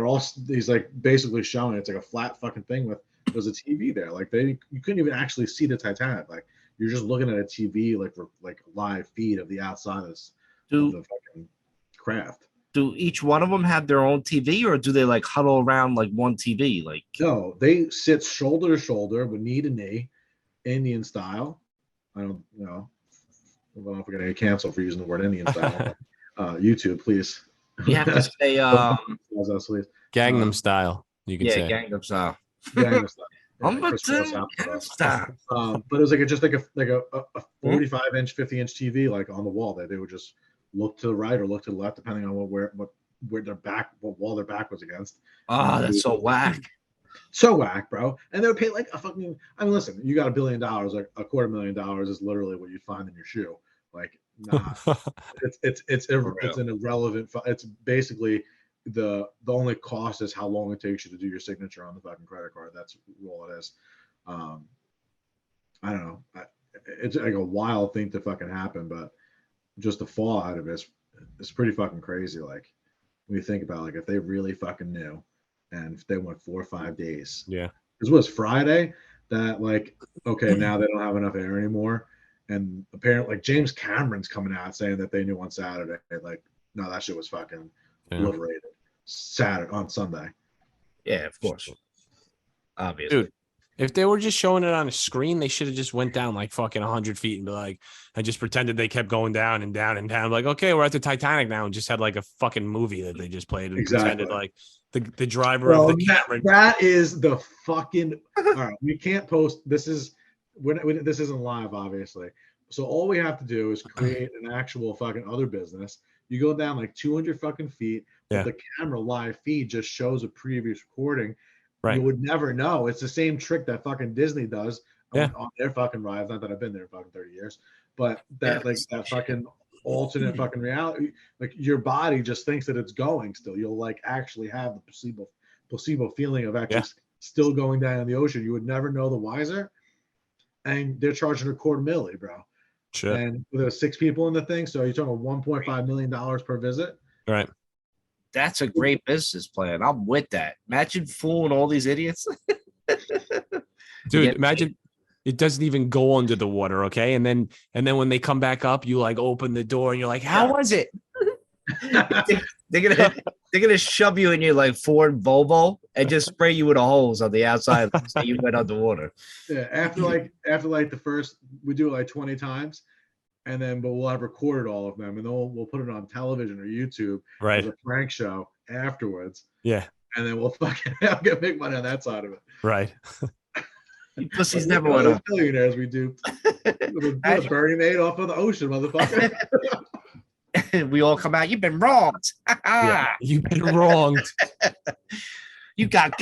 he's like basically showing it's like a flat fucking thing with there's a TV there. Like you couldn't even actually see the Titanic. Like you're just looking at a TV like a live feed of the outside of the fucking craft. Do each one of them have their own TV, or do they like huddle around like one TV? Like no, they sit shoulder to shoulder with knee to knee, Indian style. I don't know. I don't know if we're gonna get canceled for using the word Indian style. YouTube, please. You have to say Gangnam style. You can say Gangnam style. Gangnam style. Gangnam style. But it was like a 45-inch, 50-inch TV like on the wall that they would just look to the right or look to the left depending on what wall their back was against. Oh, that's so whack. So whack, bro. And they would pay like a fucking. I mean, listen, you got $1 billion, like $250,000 is literally what you'd find in your shoe. Like, nah, it's an irrelevant. It's basically the only cost is how long it takes you to do your signature on the fucking credit card. That's all it is. I don't know. It's like a wild thing to fucking happen, but just the fall out of it is pretty fucking crazy. Like when you think about like if they really fucking knew, and if they went 4 or 5 days. Yeah. This was Friday that like, okay, now they don't have enough air anymore. And apparently like James Cameron's coming out saying that they knew on Saturday. Like, no, that shit was fucking obliterated. On Sunday. Yeah, of course. Obviously. Dude, if they were just showing it on a screen, they should have just went down like fucking 100 feet and be like, I just pretended they kept going down and down and down. Like, okay, we're at the Titanic now, and just had like a fucking movie that they just played and pretended like the driver of the camera. That is the fucking. All right, we can't post. This isn't live, obviously. So all we have to do is create an actual fucking other business. You go down like 200 fucking feet. But the camera live feed just shows a previous recording. Right. You would never know. It's the same trick that fucking Disney does on their fucking rides. Not that I've been there in fucking 30 years, but that fucking alternate fucking reality, like your body just thinks that it's going still. You'll like actually have the placebo feeling of actually still going down in the ocean. You would never know the wiser. And they're charging $250,000, bro. Sure. And there's 6 people in the thing, so you're talking $1.5 million per visit. Right. That's a great business plan. I'm with that. Imagine fooling all these idiots. Dude, imagine it doesn't even go under the water, okay? And then when they come back up, you like open the door and you're like, how was it? They're gonna shove you in your like Ford Volvo and just spray you with a hose on the outside so you went underwater. Yeah, after the first, we do it like 20 times. But we'll have recorded all of them, and then we'll put it on television or YouTube as a prank show afterwards. Yeah, and then we'll fucking get big money on that side of it. Right. You pussies never went up. Millionaires, we do. A Bernie made off of the ocean, motherfucker. We all come out. You've been wronged. You've been wronged. You got.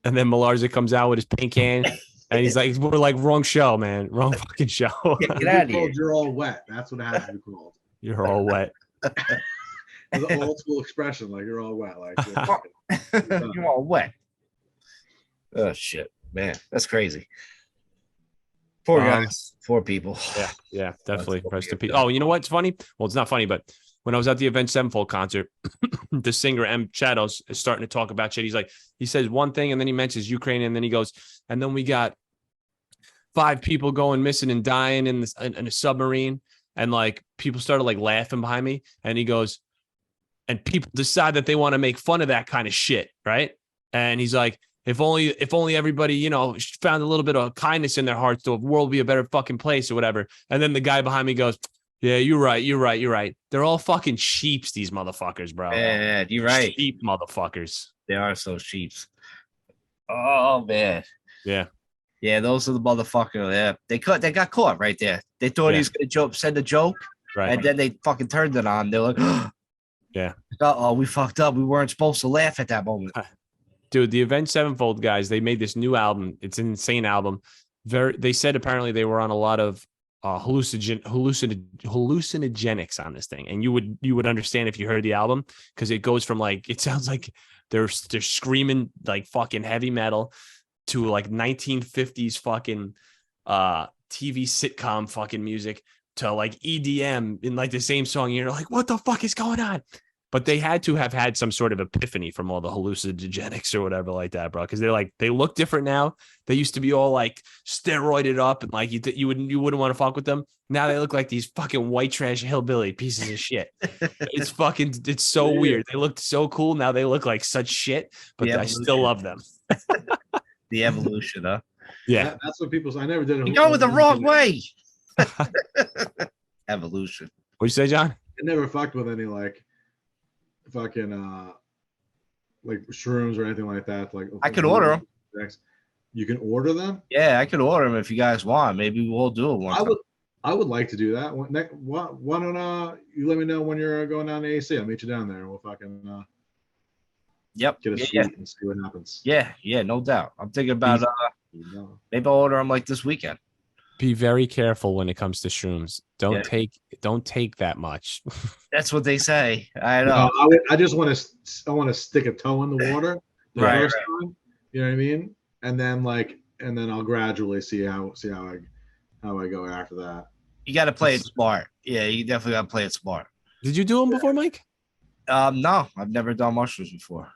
And then Malarza comes out with his paint can. And he's like, we're like, wrong show, man. Wrong fucking show. Get out of here. You're all wet. That's what it has to be called. You're all wet. The old school expression, like you're all wet. Like you're all wet. Oh shit, man. That's crazy. Poor guys. 4 people. Yeah, definitely. Rest in peace. Oh, you know what's funny? Well, it's not funny, but when I was at the Avenged Sevenfold concert, the singer M. Shadows is starting to talk about shit. He says one thing and then he mentions Ukraine and then he goes, and then we got 5 people going missing and dying in a submarine. And like people started like laughing behind me. And he goes, and people decide that they want to make fun of that kind of shit. Right. And he's like, if only everybody, found a little bit of kindness in their hearts, the world would be a better fucking place or whatever. And then the guy behind me goes, yeah, you're right. They're all fucking sheeps, these motherfuckers, bro. Yeah, you're right. Sheep motherfuckers. They are so sheeps. Oh, man. Yeah. Yeah, those are the motherfuckers. Yeah, they got caught right there. They thought he was going to send a joke, right? And then they fucking turned it on. They're like, yeah. Uh-oh, we fucked up. We weren't supposed to laugh at that moment. Dude, the Avenged Sevenfold guys, they made this new album. It's an insane album. They said apparently they were on a lot of hallucinogenics on this thing, and you would understand if you heard the album, because it goes from like, it sounds like they're screaming like fucking heavy metal to like 1950s fucking TV sitcom fucking music to like EDM in like the same song. You're like, what the fuck is going on? But they had to have had some sort of epiphany from all the hallucinogenics or whatever like that, bro. Because they're like, they look different now. They used to be all like steroided up and like you wouldn't want to fuck with them. Now they look like these fucking white trash hillbilly pieces of shit. It's so weird. They looked so cool. Now they look like such shit, but I still love them. The evolution, huh? Yeah, that's what people say. I never did it. You're going the wrong way. Evolution. What'd you say, John? I never fucked with any like fucking like shrooms or anything like that. Like I could order them. You can order them? Yeah, I could order them if you guys want. Maybe we'll do it one time. I would like to do that. Why don't you let me know when you're going down to AC? I'll meet you down there and we'll fucking get a suite and see what happens. Yeah, no doubt. I'm thinking about maybe I'll order them like this weekend. Be very careful when it comes to shrooms. Don't take that much. That's what they say. I know. No, I just want to stick a toe in the water the first time. You know what I mean? And then I'll gradually see how I go after that. You got to play it smart. Yeah, you definitely got to play it smart. Did you do them before, Mike? No, I've never done mushrooms before.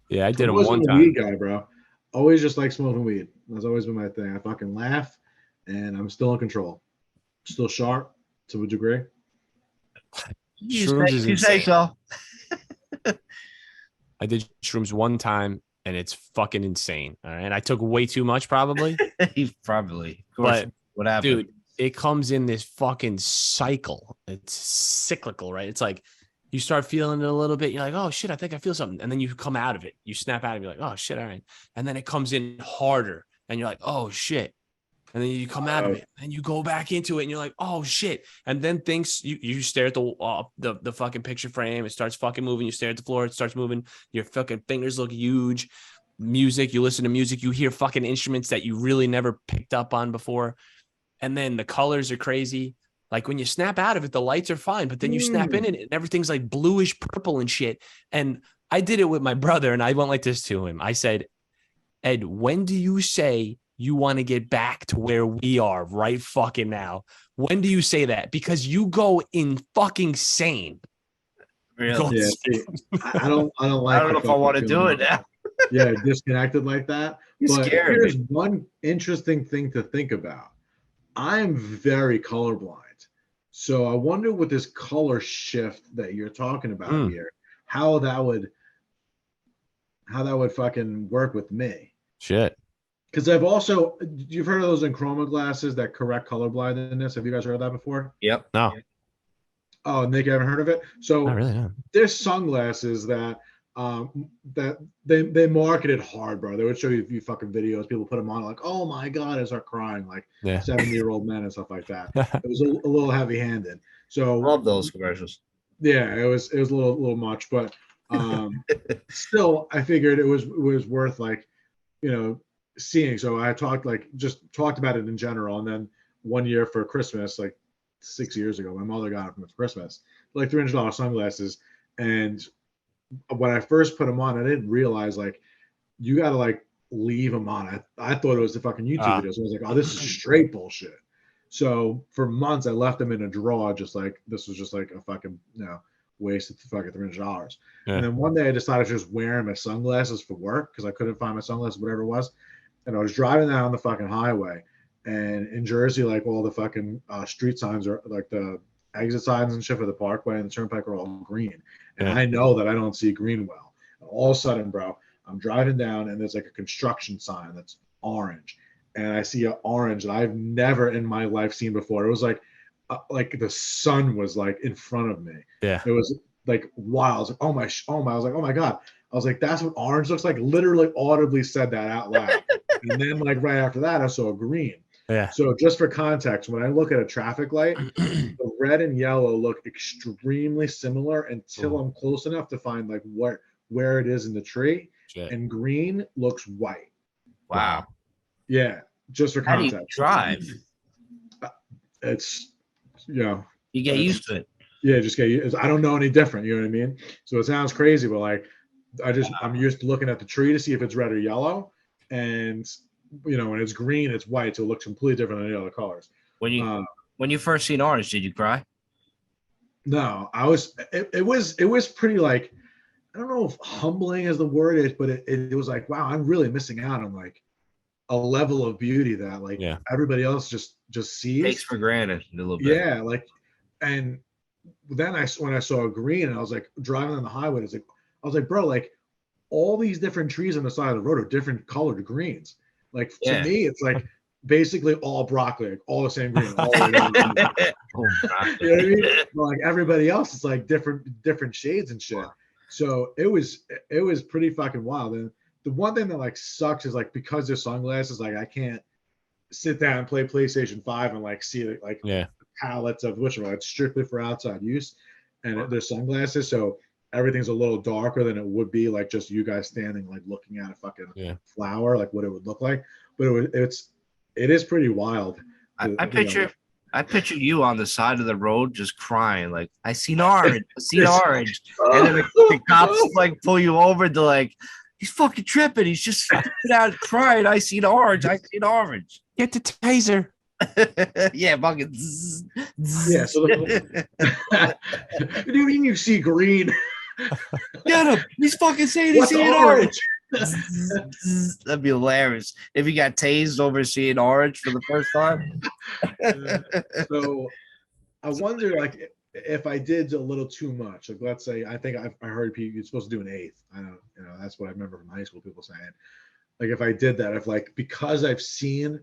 Yeah, I did them one time. Weed guy, bro. Always just like smoking weed. That's always been my thing. I fucking laugh, and I'm still in control. Still sharp to a degree. You say so. I did shrooms one time, and it's fucking insane. All right, and I took way too much, probably. Probably. Of course. But what happened? Dude, it comes in this fucking cycle. It's cyclical, right? It's like you start feeling it a little bit. You're like, oh shit, I think I feel something. And then you come out of it. You snap out of it. You're like, oh shit, all right. And then it comes in harder. And you're like, oh shit. And then you come out of it. And you go back into it. And you're like, oh shit. And then things, you stare at the fucking picture frame. It starts fucking moving. You stare at the floor. It starts moving. Your fucking fingers look huge. Music. You listen to music. You hear fucking instruments that you really never picked up on before. And then the colors are crazy. Like when you snap out of it, the lights are fine, but then you snap in it and everything's like bluish purple and shit. And I did it with my brother and I went like this to him. I said, Ed, when do you say you want to get back to where we are right fucking now? When do you say that? Because you go in fucking sane. Really? Yeah, see, I don't like. I don't know if I want to do it now. Yeah, disconnected like that. But here's one interesting thing to think about. I'm very colorblind. So I wonder with this color shift that you're talking about here, how that would fucking work with me. Shit. Because you've heard of those chroma glasses that correct color blindness. Have you guys heard of that before? Yep. No. Oh, Nick, you haven't heard of it? So there's sunglasses that they marketed hard, bro. They would show you a few fucking videos. People put them on like, oh my God, and start crying like 70-year-old men and stuff like that. It was a little heavy-handed. So love those commercials. Yeah, it was a little much, but still, I figured it was worth like, seeing. So I talked about it in general, and then one year for Christmas, like 6 years ago, my mother got it for Christmas, like $300 sunglasses, and when I first put them on, I didn't realize like you got to like leave them on. I thought it was the fucking YouTube video. So I was like, oh, this is straight bullshit. So for months I left them in a drawer, just like this was just like a fucking waste of fucking $300. Yeah. And then one day I decided to just wear my sunglasses for work because I couldn't find my sunglasses, whatever it was. And I was driving down the fucking highway, and in Jersey, like all the fucking street signs are like the exit signs and shit for the parkway and the turnpike are all green. And I know that I don't see green well. And all of a sudden, bro, I'm driving down and there's like a construction sign that's orange. And I see an orange that I've never in my life seen before. It was like the sun was like in front of me. Yeah. It was like wild. I was like, oh my. I was like, oh my God. I was like, that's what orange looks like. Literally audibly said that out loud. And then like right after that, I saw green. Yeah. So just for context, when I look at a traffic light, the red and yellow look extremely similar until I'm close enough to find like where it is in the tree. Shit. And green looks white. Wow. Yeah. Just for context. How do you drive? it's you get used to it. Yeah, just get used. I don't know any different. You know what I mean? So it sounds crazy, but like I'm used to looking at the tree to see if it's red or yellow, and when it's green, it's white, so it looks completely different than the other colors. When you first seen orange, did you cry? No, it was pretty like, I don't know if humbling is the word is, but it was like, wow, I'm really missing out on like a level of beauty that like everybody else just sees. Takes for granted a little bit. Yeah, like, and then when I saw green and I was like driving on the highway, I was like, bro, like all these different trees on the side of the road are different colored greens. Like to me, it's like basically all broccoli, like all the same green. All the you know what I mean? But like everybody else is like different shades and shit. So it was pretty fucking wild. And the one thing that like sucks is like because there's sunglasses, like I can't sit down and play PlayStation 5 and like see like palettes of it's strictly for outside use, and there's sunglasses, so everything's a little darker than it would be like just you guys standing like looking at a fucking flower, like what it would look like. But it is pretty wild. I picture you on the side of the road just crying, like I seen orange, orange, and then the cops like pull you over to like, he's fucking tripping, he's just out crying, I seen orange. Get the taser. Yeah, fucking. Yeah. So what do you mean you see green? Get him! He's fucking saying he's seeing orange. That'd be hilarious if he got tased over seeing orange for the first time. So I wonder, like, if I did a little too much. Like, let's say I think I heard you're supposed to do an eighth. I don't, that's what I remember from high school people saying. Like, if I did that, if like because I've seen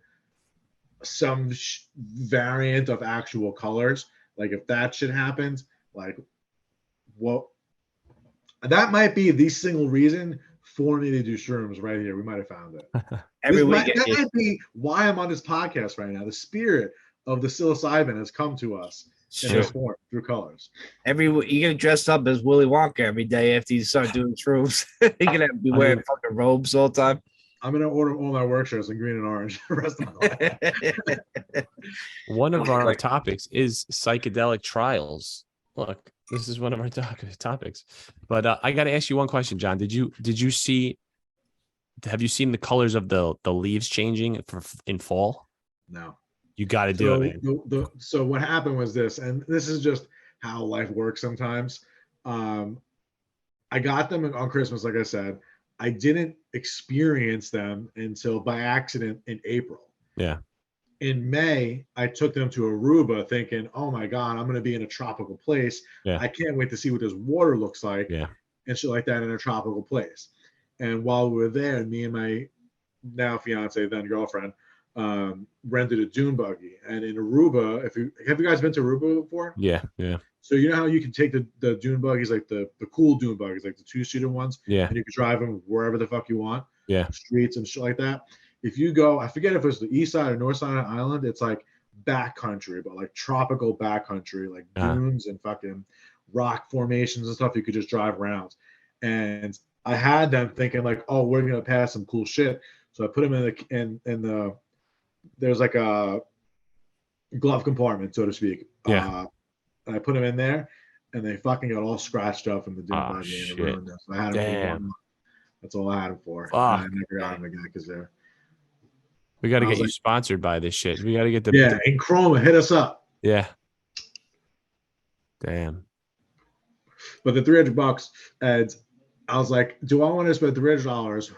some variant of actual colors, like if that shit happens, like, well, that might be the single reason for me to do shrooms right here. We might have found it. That might be why I'm on this podcast right now. The spirit of the psilocybin has come to us in this form through colors. You get dressed up as Willy Wonka every day after you start doing shrooms. You're gonna be wearing fucking robes all the time. I'm gonna order all my work shirts in green and orange the rest of my life. One of our topics is psychedelic trials. Look, this is one of our topics. But I got to ask you one question, John. Have you seen the colors of the leaves changing in fall? No. You got to do it, man. So what happened was this, and this is just how life works sometimes. I got them on Christmas, like I said. I didn't experience them until by accident in April. Yeah. In May, I took them to Aruba thinking, oh my God, I'm going to be in a tropical place. Yeah. I can't wait to see what this water looks like. Yeah. And shit like that in a tropical place. And while we were there, me and my now fiance, then girlfriend, rented a dune buggy. And in Aruba, have you guys been to Aruba before? Yeah. Yeah. So you know how you can take the dune buggies, like the cool dune buggies, like the 2-seater ones? Yeah. And you can drive them wherever the fuck you want. Yeah. Streets and shit like that. If you go, I forget if it's the east side or north side of the island, it's like backcountry, but like tropical backcountry, like dunes and fucking rock formations and stuff. You could just drive around. And I had them thinking like, oh, we're gonna pass some cool shit. So I put them in the there's like a glove compartment, so to speak. Yeah. And I put them in there, and they fucking got all scratched up from the dune buggy and ruined them. So I had them for 1 month. That's all I had them for. I never got them again because they're. We got to get you sponsored by this shit. We got to get the and Chroma, hit us up. Yeah. Damn. But the $300, and I was like, do I want to spend $300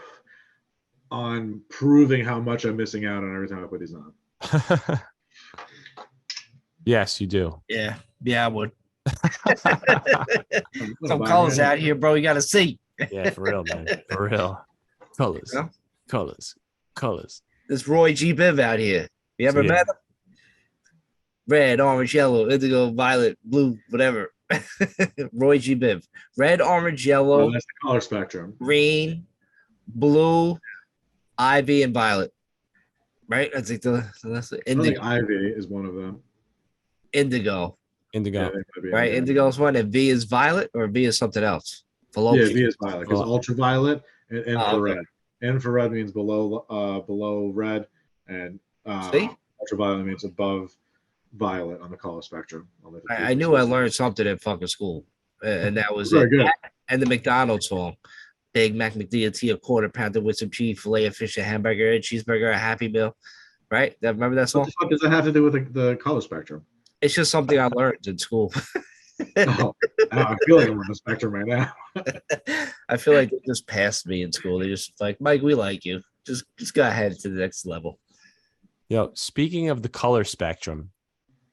on proving how much I'm missing out on every time I put these on? Yes, you do. Yeah, I would. Some colors out here, bro. You got to see. Yeah, for real, man. For real. Colors. This Roy G. Biv out here. You ever met him? Red, orange, yellow, indigo, violet, blue, whatever. Roy G. Biv. Red, orange, yellow. That's the color spectrum. Green, blue, ivy, and violet. Right? That's like that's the indigo. Ivy is one of them. Indigo. Yeah, right? Indigo is one, and V is violet, or V is something else. Yeah, V is violet because ultraviolet and infrared. Okay. Infrared means below red, and ultraviolet means above violet on the color spectrum. I knew I learned something at fucking school, and that was Very it. good. And the McDonald's song. Big Mac McD, a quarter pounder with some cheese, filet of fish, a hamburger, a cheeseburger, a Happy Meal. Right? Remember that song? What the fuck does that have to do with the color spectrum? It's just something I learned in school. I feel like I'm on the spectrum right now. I feel like they just passed me in school. They just like, Mike, we like you. Just go ahead to the next level. Yo, speaking of the color spectrum,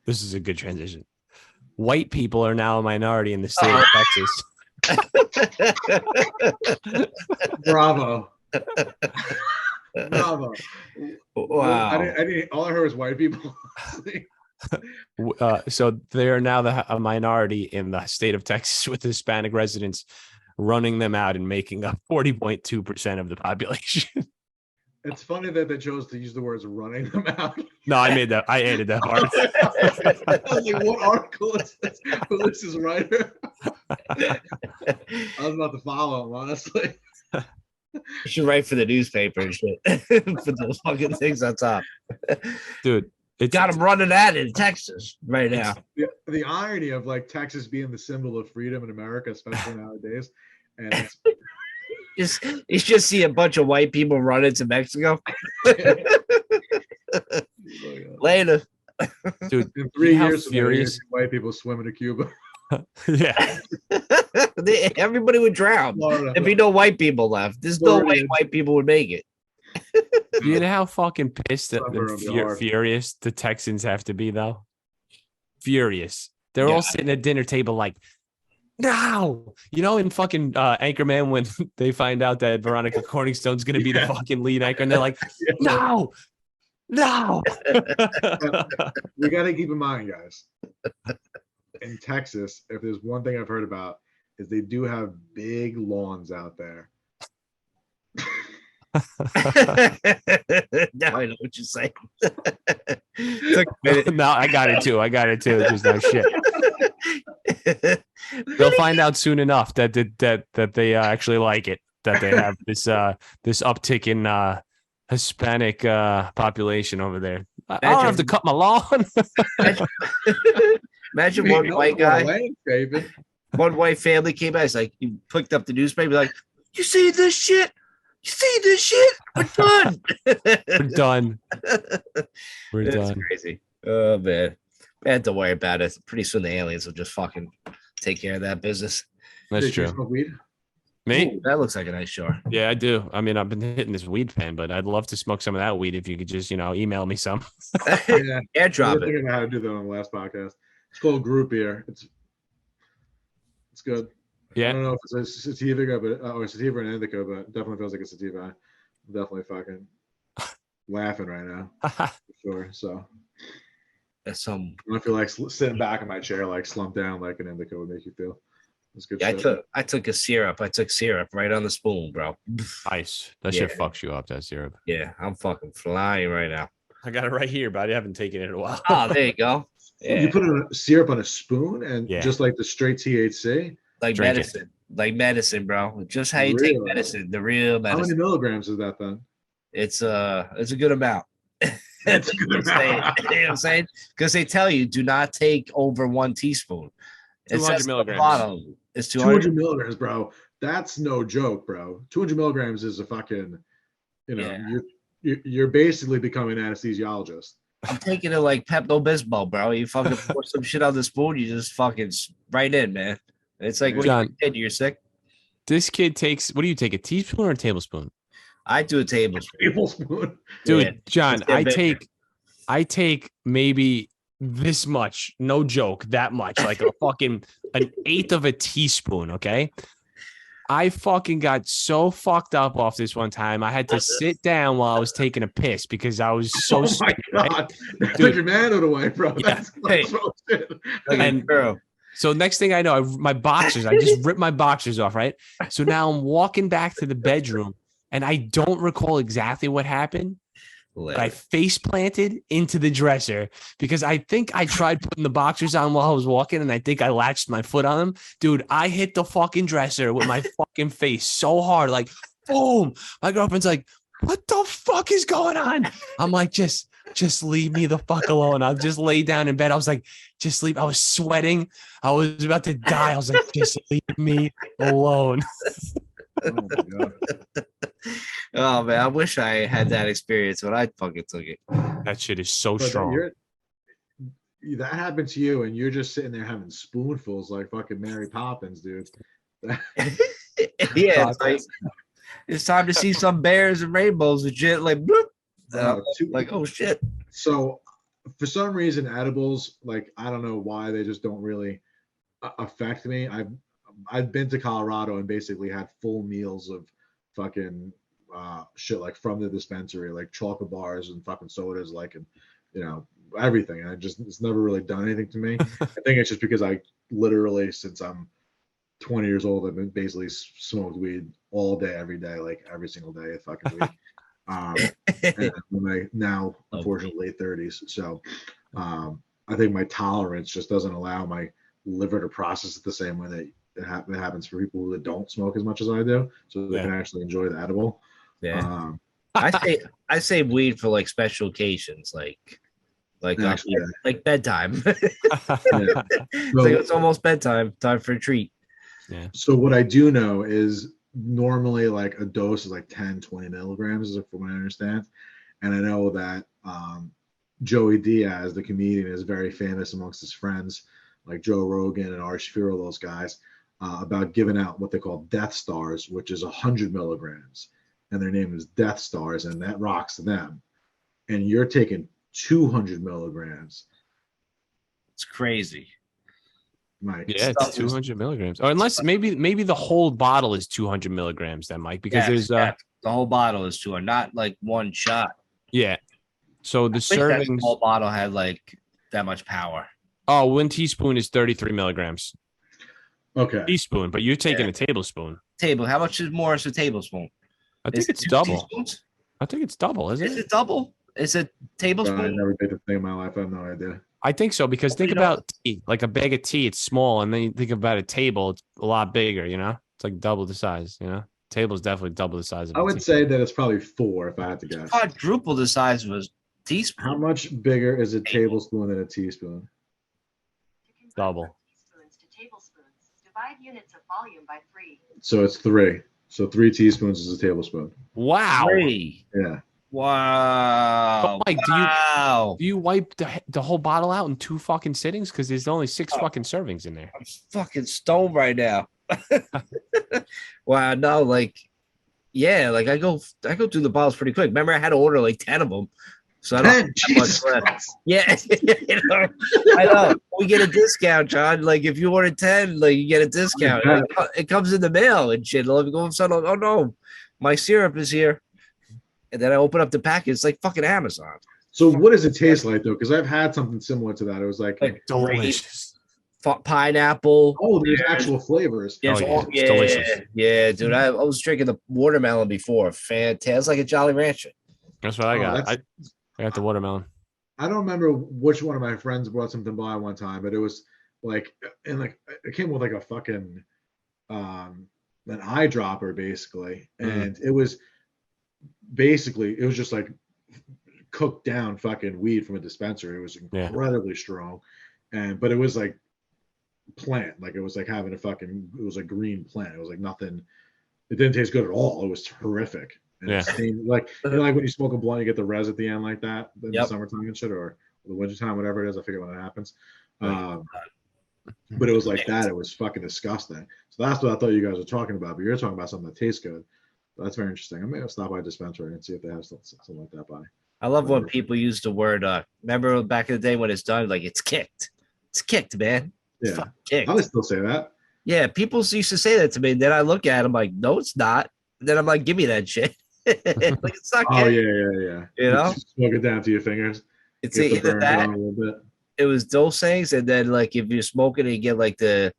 this is a good transition. White people are now a minority in the state of Texas. Bravo. Bravo. Wow. I didn't, all I heard was white people. So they are now a minority in the state of Texas with Hispanic residents running them out and making up 40.2% of the population. It's funny that they chose to use the words running them out. No, I added that part. I was like, what article is this? Who is this writer? I was about to follow him, honestly. You should write for the newspaper and shit. For those fucking things on top. Dude, it's got them running that in Texas right now. The irony of like Texas being the symbol of freedom in America, especially nowadays. And you just see a bunch of white people run into Mexico. Later. Dude, in 3 years, furious white people swimming to Cuba. Yeah. Everybody would drown. Florida. If you know white people left. There's no way white people would make it. You know how fucking pissed and furious the Texans have to be, though? Furious. They're all sitting at dinner table like, no. You know, in fucking Anchorman, when they find out that Veronica Corningstone's going to be the fucking lead anchor, and they're like, no. We got to keep in mind, guys, in Texas, if there's one thing I've heard about, is they do have big lawns out there. Now I know what you're saying. No, I got it too. There's no shit. They'll find out soon enough that they actually like it. That they have this uptick in Hispanic population over there. I don't have to cut my lawn. Imagine one white guy, one white family came out. It's like he picked up the newspaper, like, you see this shit? You see this shit? We're done. We're done. We're That's done. Crazy. Oh man, don't worry about it. Pretty soon the aliens will just fucking take care of that business. That's true. Weed? Me? Ooh, that looks like a nice shore. Yeah, I do. I mean, I've been hitting this weed pen, but I'd love to smoke some of that weed if you could just, email me some. Yeah, airdrop it. I think I had to do that on the last podcast. It's called Group Beer. It's good. Yeah. I don't know if it's a sativa, or sativa and indica, but it definitely feels like a sativa. I'm definitely fucking laughing right now. For sure. So that's some. I feel like sitting back in my chair, like slumped down, like an indica would make you feel. It's good. Yeah, I took syrup right on the spoon, bro. Nice. That shit fucks you up, that syrup. Yeah, I'm fucking flying right now. I got it right here, but I haven't taken it in a while. Oh, there you go. Yeah. You put a syrup on a spoon and just like the straight THC. Like medicine, bro. Just how you take medicine, the real medicine. How many milligrams is that then? It's a good amount. It's a good amount. You know what I'm saying? Because they tell you do not take over 1 teaspoon. 200 milligrams. It's 200 milligrams, bro. That's no joke, bro. 200 milligrams is a fucking, you're basically becoming an anesthesiologist. I'm taking it like Pepto-Bismol, bro. You fucking pour some shit on the spoon, you just fucking right in, man. It's like when you're sick. This kid takes, what do you take, a teaspoon or a tablespoon? I do a tablespoon. Dude, yeah, John, I take maybe this much, no joke, that much, like a fucking an eighth of a teaspoon, okay? I fucking got so fucked up off this one time. I had to sit down while I was taking a piss because I was so sick. My God. Dude, your manhood away, bro. Yeah. That's shit. And bro. So next thing I know, I just ripped my boxers off, right? So now I'm walking back to the bedroom and I don't recall exactly what happened. But I face planted into the dresser because I think I tried putting the boxers on while I was walking and I think I latched my foot on them. Dude, I hit the fucking dresser with my fucking face so hard, like boom. My girlfriend's like, what the fuck is going on? I'm like, just just leave me the fuck alone. I'll just lay down in bed. I was like, just leave. I was sweating. I was about to die. I was like, just leave me alone. Oh my God. Oh man, I wish I had that experience when I fucking took it. That shit is so But strong. that happened to you, and you're just sitting there having spoonfuls like fucking Mary Poppins, dude. Yeah, it's like it's time to see some bears and rainbows and shit. Like, bloop. Like, oh shit. So, for some reason, edibles, like, I don't know why they just don't really affect me. I've been to Colorado and basically had full meals of fucking shit, like from the dispensary, like chocolate bars and fucking sodas, like, and you know, everything. And it's never really done anything to me. I think it's just because I literally, since I'm 20 years old, I've been basically smoked weed all day, every day, like every single day of fucking week. And I'm now, unfortunately, late 30s. So I think my tolerance just doesn't allow my liver to process it the same way that it happens for people that don't smoke as much as I do, so they can actually enjoy the edible. Yeah. I say weed for like special occasions, like bedtime. It's almost bedtime, time for a treat. Yeah. So what I do know is normally like a dose is like 10, 20 milligrams, from what I understand. And I know that Joey Diaz, the comedian, is very famous amongst his friends, like Joe Rogan and Ari Shaffir, those guys, about giving out what they call Death Stars, which is 100 milligrams. And their name is Death Stars, and that rocks them. And you're taking 200 milligrams. It's crazy. Mike. Yeah, it's 200 milligrams. Or unless maybe the whole bottle is 200 milligrams then, Mike, because there's the whole bottle is 200, not like one shot. Yeah. So the servings, the whole bottle had like that much power. Oh, 1 teaspoon is 33 milligrams. Okay. Teaspoon, but you're taking a tablespoon. How much is more is a tablespoon? I think it's double. I think it's double, isn't it? Is it double? Is it tablespoon? I never did the thing in my life. I have no idea. I think so, because think about tea. Like a bag of tea, it's small, and then you think about a table, it's a lot bigger, you know? It's like double the size, you know? Table is definitely double the size of I would say that it's probably 4 if I had to guess. Quadruple the size of a teaspoon. How much bigger is a tablespoon than a teaspoon? Double. Divide units of volume by 3. So it's 3. So 3 teaspoons is a tablespoon. Wow. 3. Yeah. Wow. But Mike, do you wipe the whole bottle out in 2 fucking sittings? Because there's only 6 fucking servings in there. I'm fucking stoned right now. Wow, no, like, yeah, like I go through the bottles pretty quick. Remember, I had to order like 10 of them. So I don't have that much left. Yeah, I know. We get a discount, John. Like if you order 10, like you get a discount. It comes in the mail and shit. All of a sudden, oh no, my syrup is here. And then I open up the package. It's like fucking Amazon. So what does it taste like though? Because I've had something similar to that. It was like delicious. Pineapple. Oh, there's actual flavors. It's delicious. Yeah, dude. I was drinking the watermelon before. Fantastic. It's like a Jolly Rancher. That's what I got. I got the watermelon. I don't remember which one of my friends brought something by one time, but it was like, and like it came with like a fucking an eyedropper basically, and it was just like cooked down fucking weed from a dispensary. It was incredibly strong, but it was like plant, like it was like having it was a green plant. It was like nothing. It didn't taste good at all. It was horrific. And like like when you smoke a blunt, you get the res at the end like that in the summertime and shit, or the wintertime, whatever it is. I forget when it happens. But it was like that. It was fucking disgusting. So that's what I thought you guys were talking about. But you're talking about something that tastes good. That's very interesting. I may have stopped by a dispensary and see if they have something like that by. I love when people use the word. Remember back in the day when it's done, like it's kicked. It's kicked, man. Yeah, I would still say that. Yeah, people used to say that to me. Then I look at them like, no, it's not. And then I'm like, give me that shit. Like it's not. Oh yeah. You know, smoke it down to your fingers. It's either that. It was those things, and then like if you're smoking and you get like the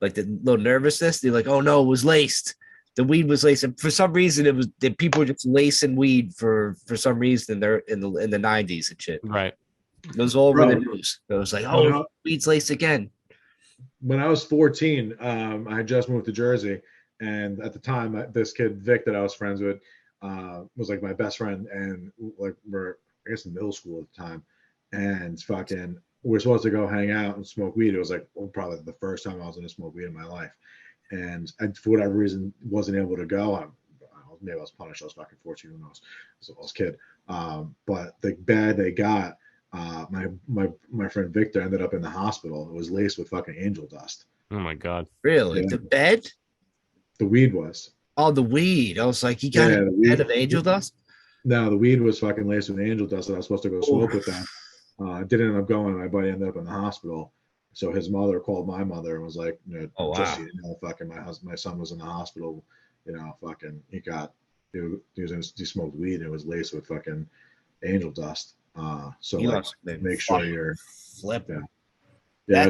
little nervousness, they're like, oh no, it was laced. The weed was laced, and for some reason it was that people were just lacing weed for some reason. They're in the 90s and shit. Right. It was all over the news. It was like, oh, weed's laced again. When I was 14, I had just moved to Jersey, and at the time, this kid Vic that I was friends with was like my best friend, and like we're I guess in middle school at the time, and fucking we're supposed to go hang out and smoke weed. It was like probably the first time I was going to smoke weed in my life, and I, for whatever reason, wasn't able to go. Maybe I was punished. I was fucking 14. Who knows? I was a kid. But the bag they got, my friend Victor ended up in the hospital. It was laced with fucking angel dust. Oh my god! Really? Yeah. The bed? The weed was. Oh, the weed. I was like, he got a bed of angel dust? No, the weed was fucking laced with angel dust, and I was supposed to go smoke with them. I didn't end up going. My buddy ended up in the hospital. So his mother called my mother and was like, you know, just so you know, fucking my son was in the hospital. You know, fucking he smoked weed and it was laced with fucking angel dust. So like, make sure you're flipping. Yeah,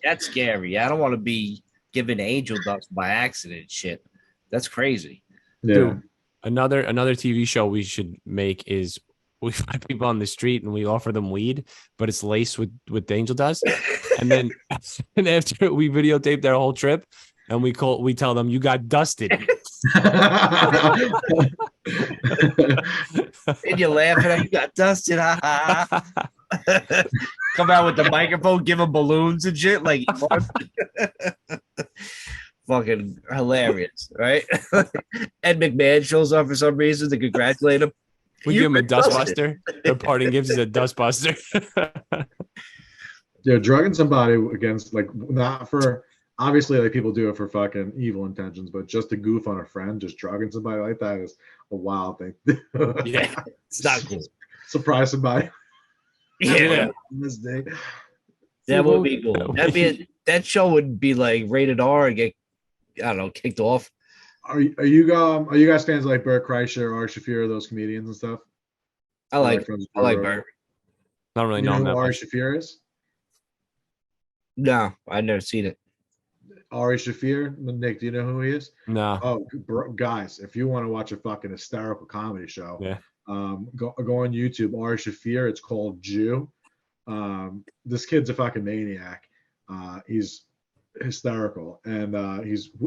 that's scary. I don't want to be given angel dust by accident. Shit, that's crazy. Yeah. Dude, another TV show we should make is we find people on the street and we offer them weed, but it's laced with angel dust, and then after we videotape their whole trip, and we tell them you got dusted. And you're laughing. You got dusted. Come out with the microphone, give them balloons and shit. Like, fucking hilarious, right? Ed McMahon shows up for some reason to congratulate him. We give him a dustbuster. Their parting gives us a dustbuster. Yeah, drugging somebody against, like, not for, obviously, like, people do it for fucking evil intentions, but just to goof on a friend, just drugging somebody like that is a wild thing. Yeah, it's not cool. Surprise somebody. Yeah, on this day. That would be cool. That show would be like rated R and get, I don't know, kicked off. Are you guys fans of like Bert Kreischer, Ari Shaffir, those comedians and stuff? I like Bert. Not really know knowing who that Ari much. Shaffir is? No, I've never seen it. Ari Shaffir, Nick, do you know who he is? No. Oh, guys, if you want to watch a fucking hysterical comedy show, Yeah. Go on YouTube. Ari Shaffir. It's called Jew. This kid's a fucking maniac. He's hysterical, and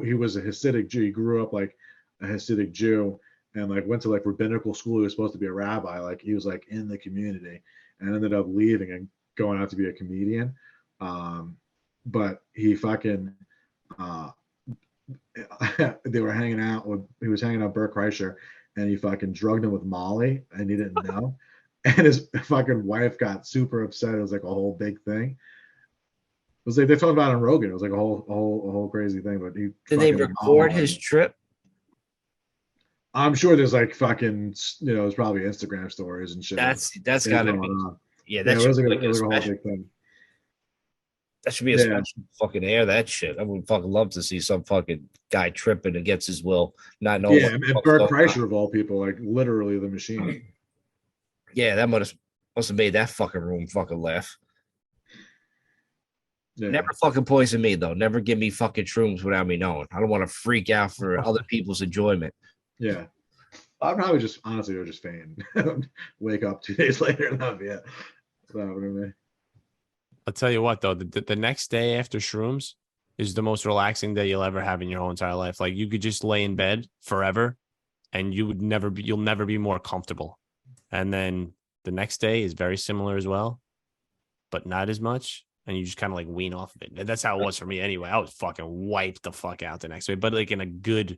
he was a Hasidic Jew. He grew up like a Hasidic Jew, and like went to like rabbinical school. He was supposed to be a rabbi. Like he was like in the community, and ended up leaving and going out to be a comedian. But he fucking they were hanging out with. He was hanging out with Bert Kreischer. And he fucking drugged him with Molly, and he didn't know. And his fucking wife got super upset. It was like a whole big thing. It was like they talked about it on Rogan. It was like a whole crazy thing. But he did they record his trip? I'm sure there's like fucking, there's probably Instagram stories and shit. That's gotta be. Yeah, it was like a whole big thing. That should be a special fucking air that shit. I would fucking love to see some fucking guy tripping against his will, not knowing. Yeah, and Bert Kreischer of all people, like literally the machine. Yeah, that must have made that fucking room fucking laugh. Yeah. Never fucking poison me though. Never give me fucking shrooms without me knowing. I don't want to freak out for other people's enjoyment. Yeah, I probably just honestly would just faint. Wake up 2 days later and that'd be it. That would be me. I'll tell you what, though, the next day after shrooms is the most relaxing day you'll ever have in your whole entire life. Like you could just lay in bed forever and you'll never be more comfortable. And then the next day is very similar as well, but not as much. And you just kind of like wean off of it. And that's how it was for me anyway. I was fucking wiped the fuck out the next day, but like in a good,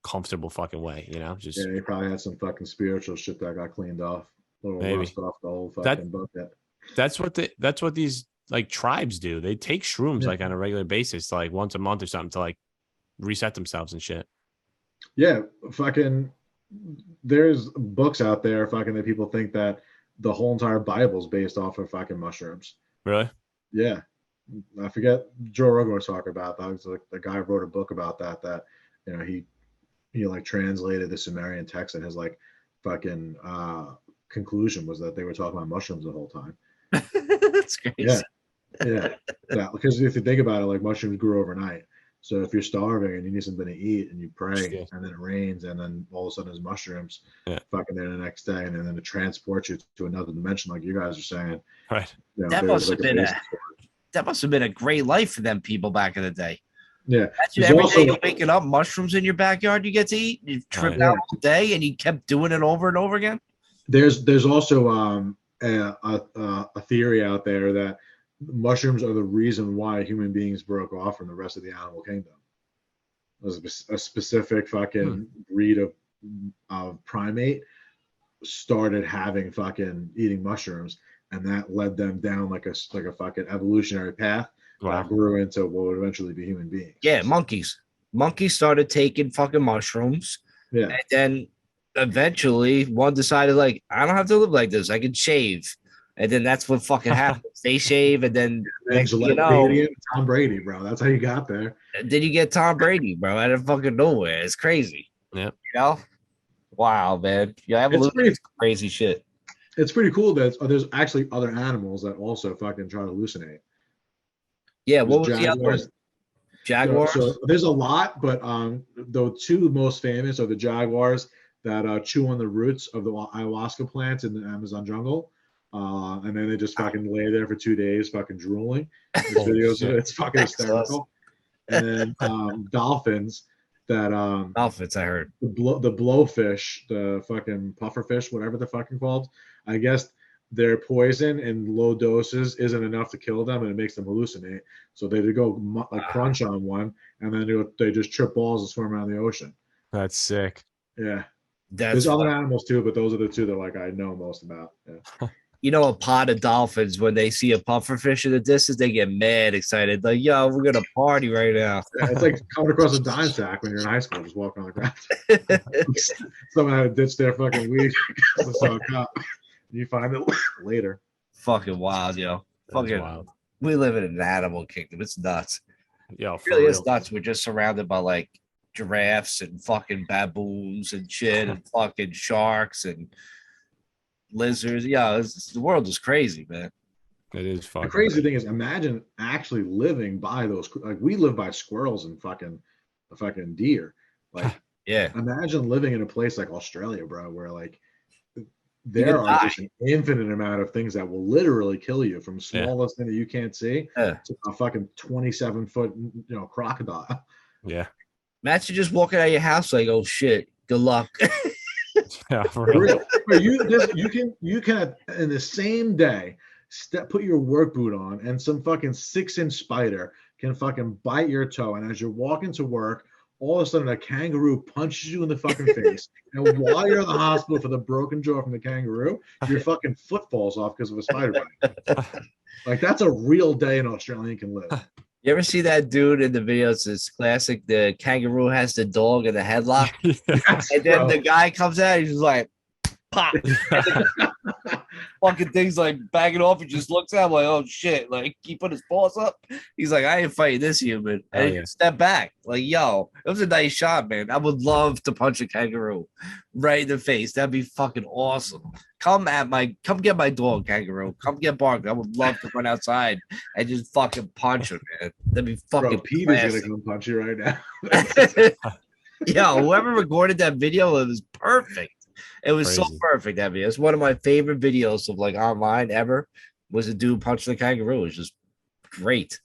comfortable fucking way, just. Yeah, he probably had some fucking spiritual shit that got cleaned off. Maybe. Rust off the whole fucking bucket. That's what these like tribes do. They take shrooms like on a regular basis, like once a month or something, to like reset themselves and shit. Yeah, fucking. There's books out there, fucking, that people think that the whole entire Bible is based off of fucking mushrooms. Really? Yeah, I forget. Joe Rogan was talking about that. It's like the guy wrote a book about that. That he like translated the Sumerian text, and his like fucking conclusion was that they were talking about mushrooms the whole time. That's crazy. Yeah. Because if you think about it, like mushrooms grew overnight. So if you're starving and you need something to eat and you pray and then it rains and then all of a sudden there's mushrooms fucking there the next day and then it transports you to another dimension, like you guys are saying. Right. That must have been a great life for them people back in the day. Yeah. Every day you're waking up, mushrooms in your backyard you get to eat. You trip out all day and you kept doing it over and over again. There's also a theory out there that mushrooms are the reason why human beings broke off from the rest of the animal kingdom. There's a specific fucking breed of primate started having fucking eating mushrooms, and that led them down like a fucking evolutionary path that grew into what would eventually be human beings. Yeah, monkeys. Monkeys started taking fucking mushrooms. Yeah. And then eventually one decided, like, I don't have to live like this. I can shave. And then that's what fucking happens. They shave, and then Tom Brady, bro. That's how you got there. Then you get Tom Brady, bro, out of fucking nowhere. It's crazy. Yeah. You know? Wow, man. Yeah, evolution is crazy shit. It's pretty cool that there's actually other animals that also fucking try to hallucinate. Yeah, what was the other one? Jaguars? So there's a lot, but the two most famous are the jaguars that chew on the roots of the ayahuasca plants in the Amazon jungle. And then they just fucking lay there for 2 days, fucking drooling. There's videos of it. It's fucking hysterical. And then dolphins dolphins, I heard. The blowfish, the fucking pufferfish, whatever they're fucking called. I guess their poison in low doses isn't enough to kill them, and it makes them hallucinate. So they go crunch on one, and then they just trip balls and swim around the ocean. That's sick. Yeah. There's other animals too, but those are the two that like I know most about. Yeah. You know, a pod of dolphins, when they see a pufferfish in the distance, they get mad excited. Like, yo, we're going to party right now. Yeah, it's like coming across a dime sack when you're in high school, just walking on the ground. Someone had to ditch their fucking weed. You find it later. Fucking wild, yo. Fucking wild. We live in an animal kingdom. It's nuts. Yo, it really is nuts. We're just surrounded by like giraffes and fucking baboons and shit and fucking sharks and lizards. Yeah, the world is crazy, man. It is fucking. The crazy thing is, imagine actually living by those. Like we live by squirrels and fucking deer. Like, yeah. Imagine living in a place like Australia, bro, where like there are just an infinite amount of things that will literally kill you, from smallest thing that you can't see to a fucking 27-foot, crocodile. Yeah. Imagine just walking out of your house like, oh shit, good luck. Yeah, for real. You can in the same day put your work boot on, and some fucking 6-inch spider can fucking bite your toe, and as you're walking to work, all of a sudden a kangaroo punches you in the fucking face, and while you're in the hospital for the broken jaw from the kangaroo, your fucking foot falls off because of a spider bite. Like, that's a real day an Australian can live. You ever see that dude in the videos? It's classic. The kangaroo has the dog in the headlock. Yes, and then the guy comes out, he's just like, pop. Fucking thing's like backing off. He just looks at him like, oh shit. Like, he put his paws up. He's like, I ain't fighting this human. And he step back. Like, yo, it was a nice shot, man. I would love to punch a kangaroo right in the face. That'd be fucking awesome. Come get my dog, kangaroo. Come get Bark. I would love to run outside and just fucking punch him, man. That'd be fucking Peter's gonna come punch you right now. Yo, whoever recorded that video, it was perfect. It was crazy. So perfect, that video. It's one of my favorite videos of like online ever. Was a dude punching the kangaroo. It was just great.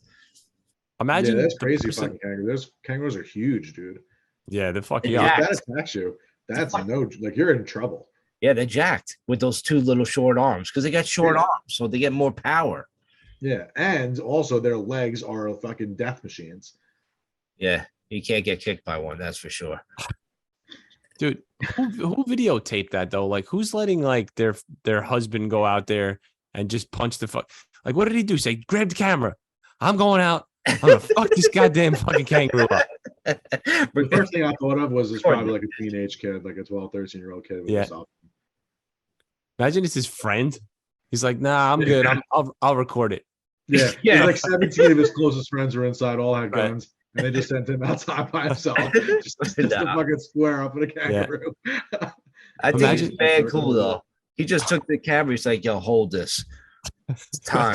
Imagine that's crazy. Fucking kangaroos. Kangaroos are huge, dude. Yeah, they're fucking. If that attacks you, that's you're in trouble. Yeah, they're jacked with those two little short arms because they got short arms, so they get more power. Yeah, and also their legs are fucking death machines. Yeah, you can't get kicked by one, that's for sure. Dude, who videotaped that though? Like, who's letting like their husband go out there and just punch the fuck? Like, what did he do? Say, grab the camera. I'm going out. I'm gonna fuck this goddamn fucking kangaroo up. The first thing I thought of was probably like a teenage kid, like a 12, 13-year-old kid. Yeah. Imagine it's his friend. He's like, nah, I'm good. I'll record it. Yeah. He's like 17 of his closest friends were inside, all had guns. And they just sent him outside by himself, just to fucking square up with a kangaroo. Yeah. I think he's mad cool though. He just took the camera. He's like, "Yo, hold this. It's time."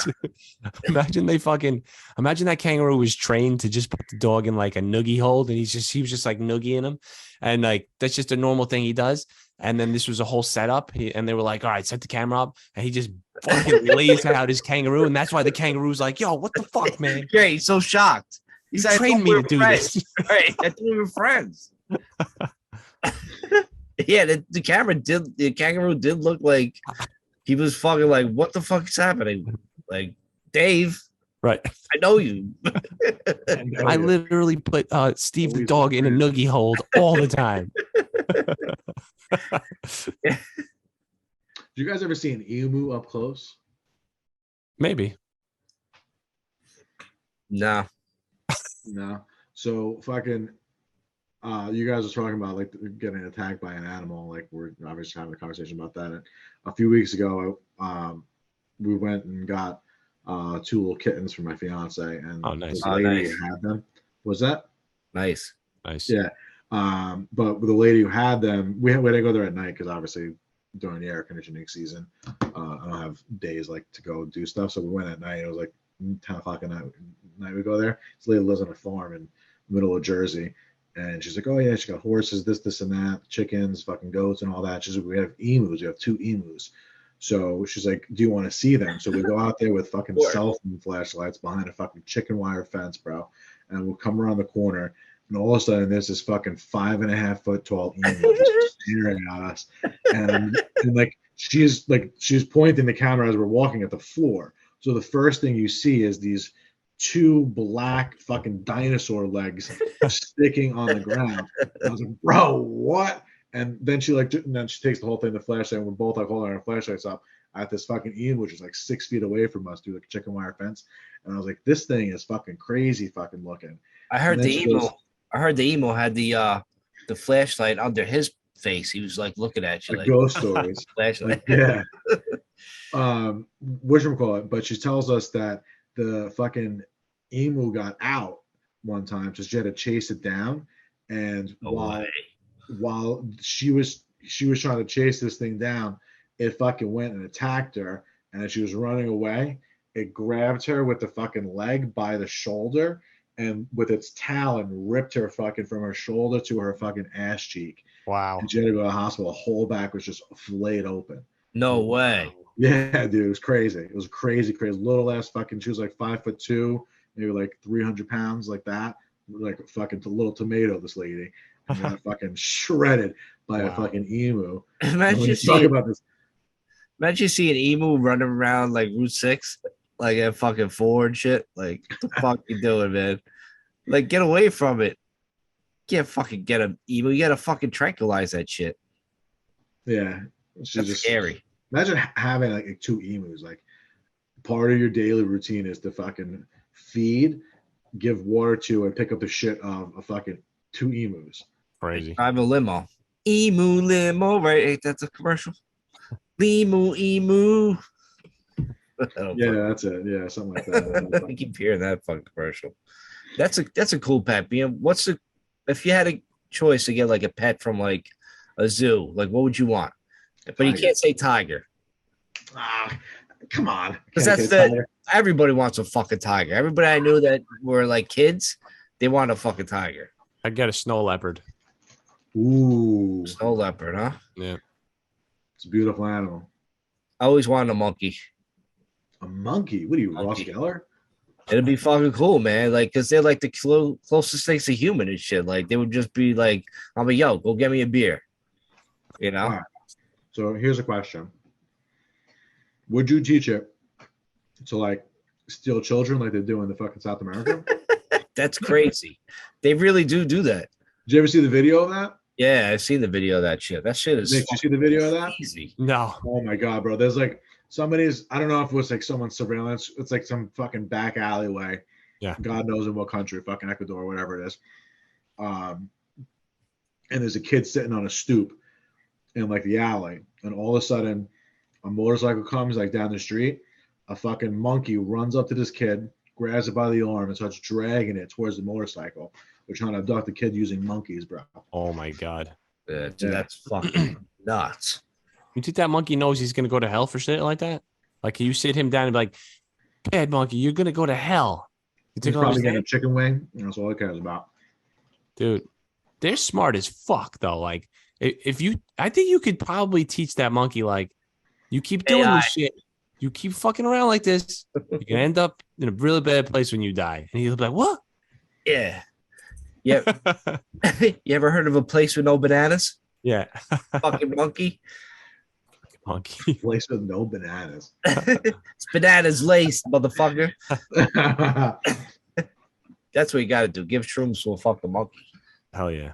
Imagine that kangaroo was trained to just put the dog in like a noogie hold, and he was just like noogieing him, and like that's just a normal thing he does. And then this was a whole setup, and they were like, "All right, set the camera up," and he just fucking lays out his kangaroo, and that's why the kangaroo's like, "Yo, what the fuck, man?" Yeah, he's so shocked. You trained me to do this. Right. I thought we were friends. Yeah, the kangaroo did look like he was fucking like, what the fuck is happening? Like, Dave, Right. I know you. I literally put Steve the dog in a noogie hold all the time. Do you guys ever see an emu up close? Maybe. No. No. So fucking you guys are talking about like getting attacked by an animal. Like we're obviously having a conversation about that. And a few weeks ago, we went and got 2 little kittens for my fiance, and nice. the lady who had them. Was that Nice? Yeah. But with the lady who had them, we had to go there at night because obviously during the air conditioning season, I don't have days like to go do stuff. So we went at night. It was like 10 o'clock at night. We go there. This lady lives on a farm in the middle of Jersey. And she's like, oh, yeah, she got horses, this, and that, chickens, fucking goats, and all that. She's like, we have emus. We have 2 emus. So she's like, do you want to see them? So we go out there with fucking cell phone flashlights behind a fucking chicken wire fence, bro. And we'll come around the corner. And all of a sudden, there's this fucking 5.5 foot tall emu just staring at us. And like, she's pointing the camera as we're walking at the floor. So the first thing you see is these 2 black fucking dinosaur legs sticking on the ground. I was like, bro, what? And then she takes the whole thing, the flashlight, and we're both like holding our flashlights up at this fucking emu, which is like 6 feet away from us through the chicken wire fence. And I was like, this thing is fucking crazy fucking looking. I heard the emo had the flashlight under his face. He was like looking at you like ghost stories. Flashlight. Yeah. Whatchamacallit? But she tells us that the fucking emu got out one time, so she had to chase it down. And while she was trying to chase this thing down, it fucking went and attacked her. And as she was running away, it grabbed her with the fucking leg by the shoulder, and with its talon ripped her fucking from her shoulder to her fucking ass cheek. Wow. And she had to go to the hospital. The whole back was just flayed open. No way. Yeah, dude, it was crazy. It was crazy. Little ass fucking. She was like 5'2", maybe like 300 pounds, like that. Like a fucking little tomato, this lady. And got fucking shredded by a fucking emu. Imagine seeing an emu running around like Route 6, like at fucking 4 and shit. Like, what the fuck you doing, man? Like, get away from it. You can't fucking get an emu. You gotta fucking tranquilize that shit. Yeah. That's scary. Imagine having like 2 emus. Like, part of your daily routine is to fucking feed, give water to, and pick up the shit of a fucking 2 emus. Crazy. Drive a limo. Emu limo, right? Ain't that the commercial? Emu. Yeah, that's it. Yeah, something like that. I keep hearing that fucking commercial. That's a cool pet. If you had a choice to get like a pet from like a zoo, like what would you want? But you can't say tiger. Come on. Because everybody wants a fucking tiger. Everybody I knew that were like kids, they want a fucking tiger. I'd get a snow leopard. Ooh. Snow leopard, huh? Yeah. It's a beautiful animal. I always wanted a monkey. A monkey? What are you, Ross Geller? It'd be fucking cool, man. Like, because they're like the closest things to human and shit. Like, they would just be like, I'm like, yo, go get me a beer. You know? Right. So here's a question. Would you teach it to like steal children like they do in the fucking South America? That's crazy. They really do that. Did you ever see the video of that? Yeah, I've seen the video of that shit. That shit is. Nick, did you see the video of that? Easy. No. Oh my god, bro. There's like somebody's. I don't know if it was like someone's surveillance. It's like some fucking back alleyway. Yeah. God knows in what country, fucking Ecuador, whatever it is. And there's a kid sitting on a stoop in like the alley, and all of a sudden, a motorcycle comes like down the street. A fucking monkey runs up to this kid, grabs it by the arm, and starts dragging it towards the motorcycle. They're trying to abduct the kid using monkeys, bro. Oh my god. Dude, that's fucking nuts. You think that monkey knows he's gonna go to hell for shit like that? Like, can you sit him down and be like, bad monkey, you're gonna go to hell? You He's probably getting a chicken wing. That's all he cares about. Dude, they're smart as fuck though. Like, I think you could probably teach that monkey, like, you keep doing this shit, you keep fucking around like this, you can end up in a really bad place when you die. And he'll be like, what? Yeah. Yeah. You ever heard of a place with no bananas? Yeah. Fucking monkey. Monkey. Place with no bananas. It's bananas laced, motherfucker. That's what you got to do. Give shrooms to a fucking monkey. Hell yeah.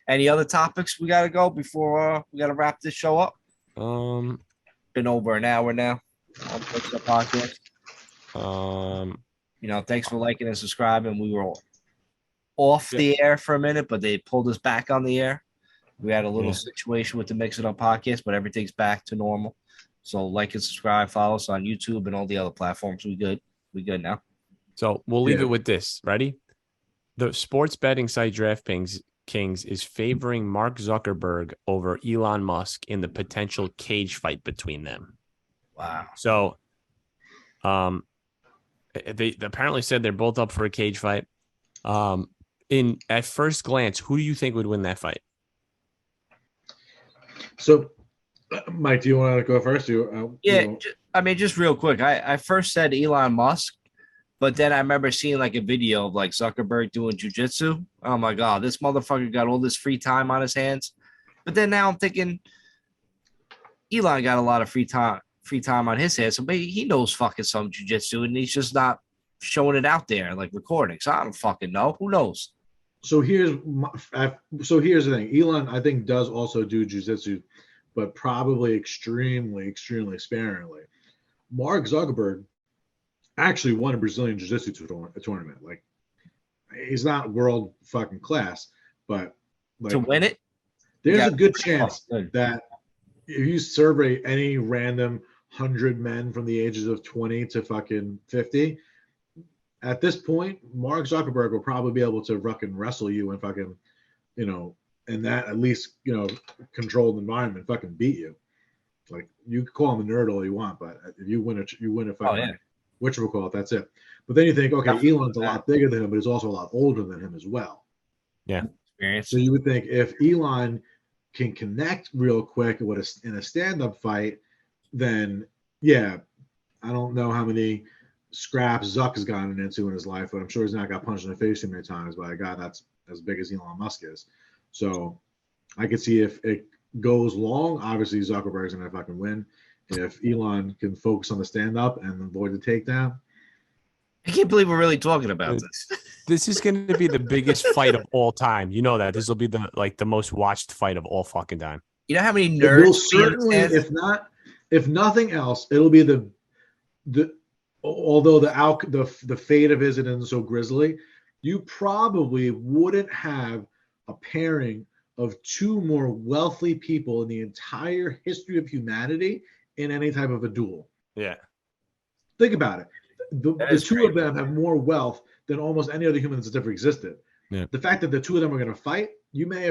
Any other topics we got to go before we got to wrap this show up? Been over an hour now on the podcast. Thanks for liking and subscribing. We were off the air for a minute, but they pulled us back on the air. We had a little situation with the Mix It Up podcast, but everything's back to normal. So like and subscribe, follow us on YouTube and all the other platforms. We good now. So we'll leave it with this. Ready? The sports betting site DraftKings is favoring Mark Zuckerberg over Elon Musk in the potential cage fight between them. Wow. So they apparently said they're both up for a cage fight. At first glance, who do you think would win that fight? So, Mike, do you want to go first? Just real quick. I first said Elon Musk, but then I remember seeing like a video of like Zuckerberg doing jujitsu. Oh my God, this motherfucker got all this free time on his hands. But then now I'm thinking Elon got a lot of free time on his hands. So maybe he knows fucking some jujitsu and he's just not showing it out there, like recording. So I don't fucking know. Who knows? So here's the thing. Elon, I think, does also do jiu-jitsu, but probably extremely, extremely sparingly. Mark Zuckerberg actually won a Brazilian jiu-jitsu tournament. Like, he's not world fucking class, but like, to win it, there's a good chance that if you survey any random 100 men from the ages of 20 to fucking 50, at this point, Mark Zuckerberg will probably be able to fucking wrestle you and fucking, in that at least, controlled environment, fucking beat you. Like, you can call him a nerd all you want, but if you win a fucking whatchamacallit, that's it. But then you think, okay, Elon's a lot bigger than him, but he's also a lot older than him as well. Yeah. So you would think if Elon can connect real quick in a stand-up fight, then I don't know how many scraps Zuck has gotten into in his life, but I'm sure he's not got punched in the face too many times by a guy that's as big as Elon Musk is. So I could see if it goes long, obviously Zuckerberg's gonna fucking win. If Elon can focus on the stand-up and avoid the takedown. I can't believe we're really talking about this. This is going to be the biggest fight of all time. You know that this will be the most watched fight of all fucking time. You know how many nerds? It will certainly, if nothing else, it'll be the although the fate of it isn't so grisly, you probably wouldn't have a pairing of two more wealthy people in the entire history of humanity in any type of a duel. Yeah. Think about it. The two of them have more wealth than almost any other human that's ever existed. Yeah. The fact that the two of them are going to fight, there may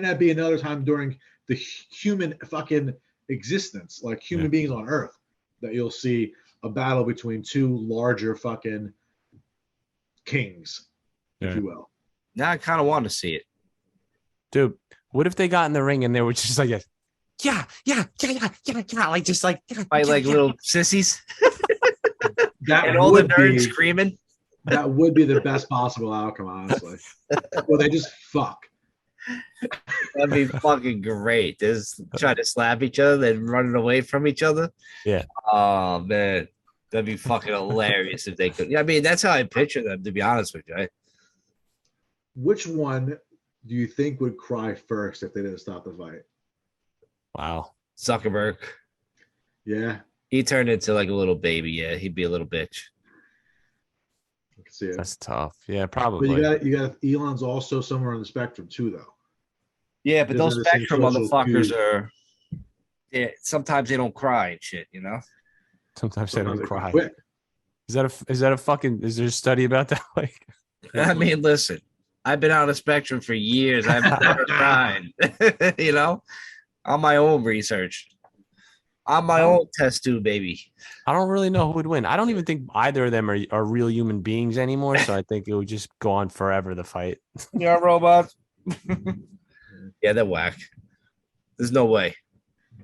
not be another time during the human fucking existence, like human beings on Earth, that you'll see a battle between two larger fucking kings, if you will. Now I kind of want to see it. Dude, what if they got in the ring and they were just like, like just like fight like little sissies? That and all the nerds screaming. That would be the best possible outcome, honestly. Well, they just fuck. That'd be fucking great. Just trying to slap each other and running away from each other. Yeah. Oh man, that'd be fucking hilarious if they could. Yeah, I mean, that's how I picture them. To be honest with you, right? Which one do you think would cry first if they didn't stop the fight? Wow. Zuckerberg. Yeah. He turned into like a little baby. Yeah, he'd be a little bitch. I can see it. That's tough. Yeah, probably. But you got Elon's also somewhere on the spectrum too, though. Yeah, but those spectrum motherfuckers are. Yeah, sometimes they don't cry and shit. Sometimes they don't cry. Is that a fucking? Is there a study about that? Like, I mean, listen, I've been on a spectrum for years. I've never cried. On my own research. On my own test tube, baby. I don't really know who would win. I don't even think either of them are real human beings anymore. So I think it would just go on forever, the fight. Yeah, robots. Yeah, they're whack. There's no way.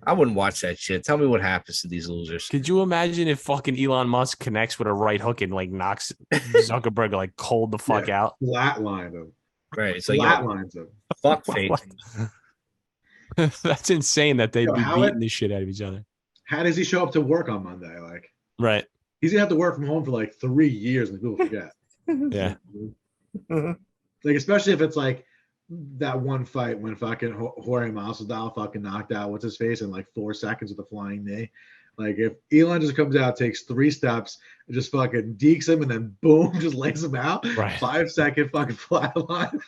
I wouldn't watch that shit. Tell me what happens to these losers. Could you imagine if fucking Elon Musk connects with a right hook and like knocks Zuckerberg like cold the fuck out? Flatline him. Right. So Flatlines him. fuck fake. That's insane that they'd Yo, be how beating it- the shit out of each other. How does he show up to work on Monday? Like, Right. he's gonna have to work from home for like 3 years, and people forget. Yeah. Like, especially if it's like that one fight when fucking Jorge Masvidal fucking knocked out what's his face in like 4 seconds with a flying knee. Like, if Elon just comes out, takes 3 steps, and just fucking dekes him, and then boom, just lays him out. Right. 5-second fucking flatline.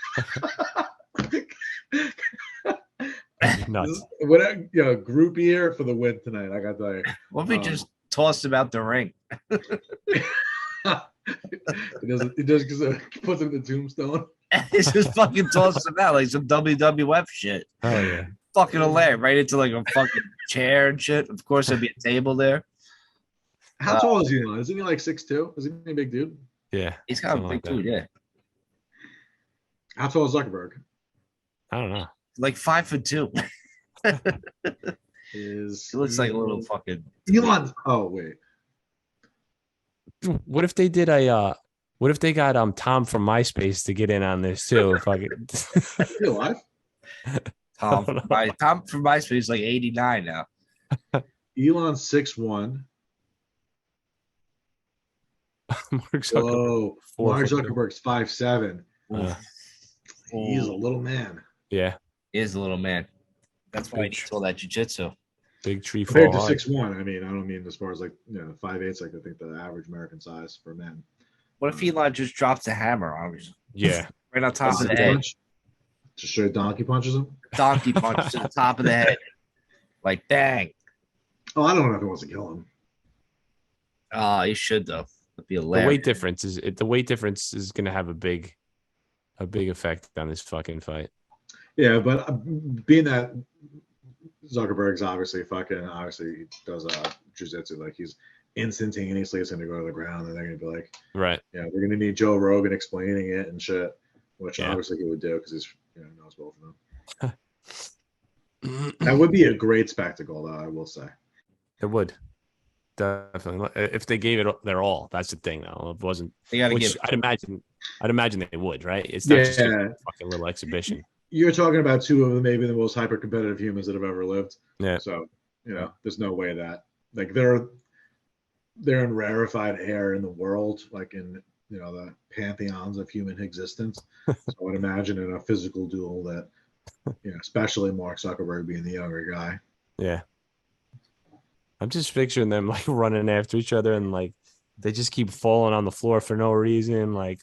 Nuts. What group year for the win tonight? I gotta tell you. What if we just tossed him out the ring? He does because puts him in the tombstone. It's just fucking tossed him out like some WWF shit. Oh yeah. Fucking hilarious. Right into like a fucking chair and shit. Of course, there'd be a table there. How tall is he now? Isn't he like 6'2"? Is he a big dude? Yeah. He's kind of Something big like that. dude, yeah. How tall is Zuckerberg? I don't know. Like 5'2". He looks like a little fucking Elon. Oh wait. What if they did what if they got Tom from MySpace to get in on this too? Fucking Is he alive? Tom. Tom from MySpace is like 89 now. Elon's 6'1". Mark Zuckerberg. Whoa. Mark 4'2". Zuckerberg's 5'7". Uh, He's a little man. yeah. He is a little man. That's why he needs all that jujitsu. Big tree Compared fall to hard. 6'1", I mean, I don't mean as far as like 5'8", like I think the average American size for men. What if Elon just drops a hammer on him? Yeah. Right on top of the Donkey head? punch? Just straight donkey punches him. Donkey punch to the top of the head. Like, dang. Oh, I don't know if he wants to kill him. He should, though. It'd be The hilarious. weight difference is gonna have a big effect on this fucking fight. Yeah, but being that Zuckerberg's obviously he does jiu-jitsu, like he's instantaneously it's gonna go to the ground, and they're gonna be like, Right. yeah, they're gonna need Joe Rogan explaining it and shit, which Yeah. obviously he would do because he's knows both of them. That would be a great spectacle, though, I will say. It would. Definitely. If they gave it their all, that's the thing though. It wasn't They gotta which give I'd imagine they would, right? It's not just Yeah. a fucking little exhibition. You're talking about two of maybe the most hyper-competitive humans that have ever lived. Yeah. So, there's no way that like they're in rarefied air in the world, like in the pantheons of human existence. So I would imagine in a physical duel that, especially Mark Zuckerberg being the younger guy. Yeah. I'm just picturing them like running after each other and like they just keep falling on the floor for no reason, like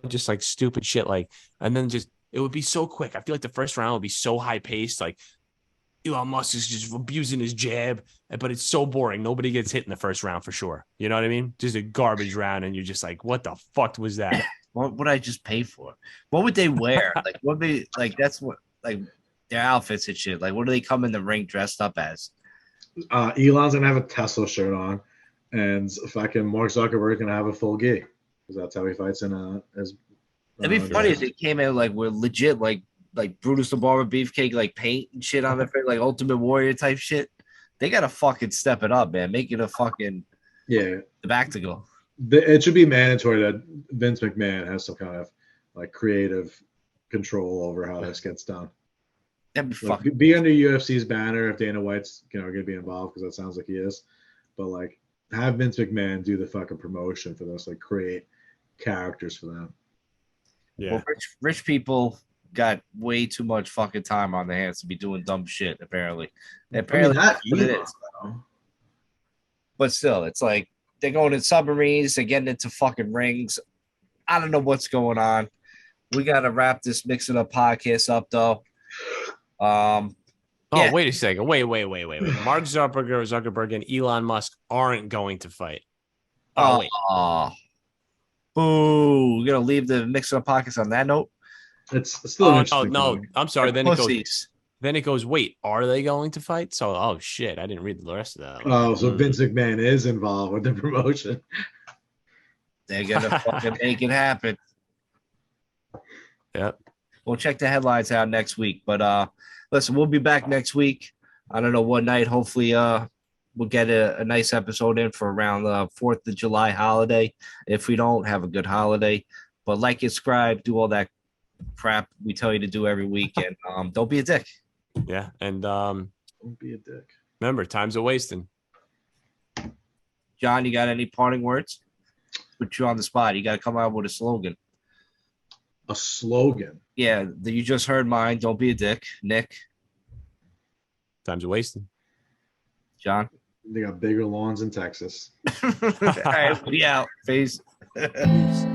just like stupid shit, like, and then just it would be so quick. I feel like the first round would be so high paced, like Elon Musk is just abusing his jab, but it's so boring. Nobody gets hit in the first round for sure. You know what I mean? Just a garbage round, and you're just like, what the fuck was that? What would I just pay for? What would they wear? Like, what would be like? That's what like their outfits and shit. Like, what do they come in the ring dressed up as? Elon's gonna have a Tesla shirt on, and fucking Mark Zuckerberg's gonna have a full gi because that's how he fights in his. It'd be funny if they came in like we're legit like Brutus the Barber Beefcake, like paint and shit on their face, like Ultimate Warrior type shit. They gotta fucking step it up, man. Make it a fucking the spectacle. It should be mandatory that Vince McMahon has some kind of like creative control over how this gets done. That'd be Like, fucking be under UFC's banner if Dana White's going to be involved because that sounds like he is. But like have Vince McMahon do the fucking promotion for this, like create characters for them. Yeah. Well, rich people got way too much fucking time on their hands to be doing dumb shit. Apparently, that's what it is. But still, it's like they're going in submarines, they're getting into fucking rings. I don't know what's going on. We gotta wrap this Mixing Up podcast up though. Yeah. Wait a second. Wait. Mark Zuckerberg and Elon Musk aren't going to fight. Oh, wait. Boo. We're gonna leave the Mixing Up podcast on that note. It's still an interesting no. thing. I'm sorry. Pussies. Then it goes, wait, are they going to fight? So, oh shit, I didn't read the rest of that. Oh, so Vince McMahon is involved with the promotion. They're gonna fucking make it happen. Yep. We'll check the headlines out next week. But listen, we'll be back next week. I don't know what night. Hopefully we'll get a nice episode in for around the 4th of July holiday. If we don't, have a good holiday. But like, subscribe, do all that crap we tell you to do every week, and don't be a dick. Yeah, and Don't be a dick. remember, time's a wasting. John, you got any parting words? Put you on the spot. You got to come out with a slogan. A slogan. Yeah, you just heard mine. Don't be a dick. Nick, Time's a wasting. John. They got bigger lawns in Texas. All right, we out. Peace. Peace.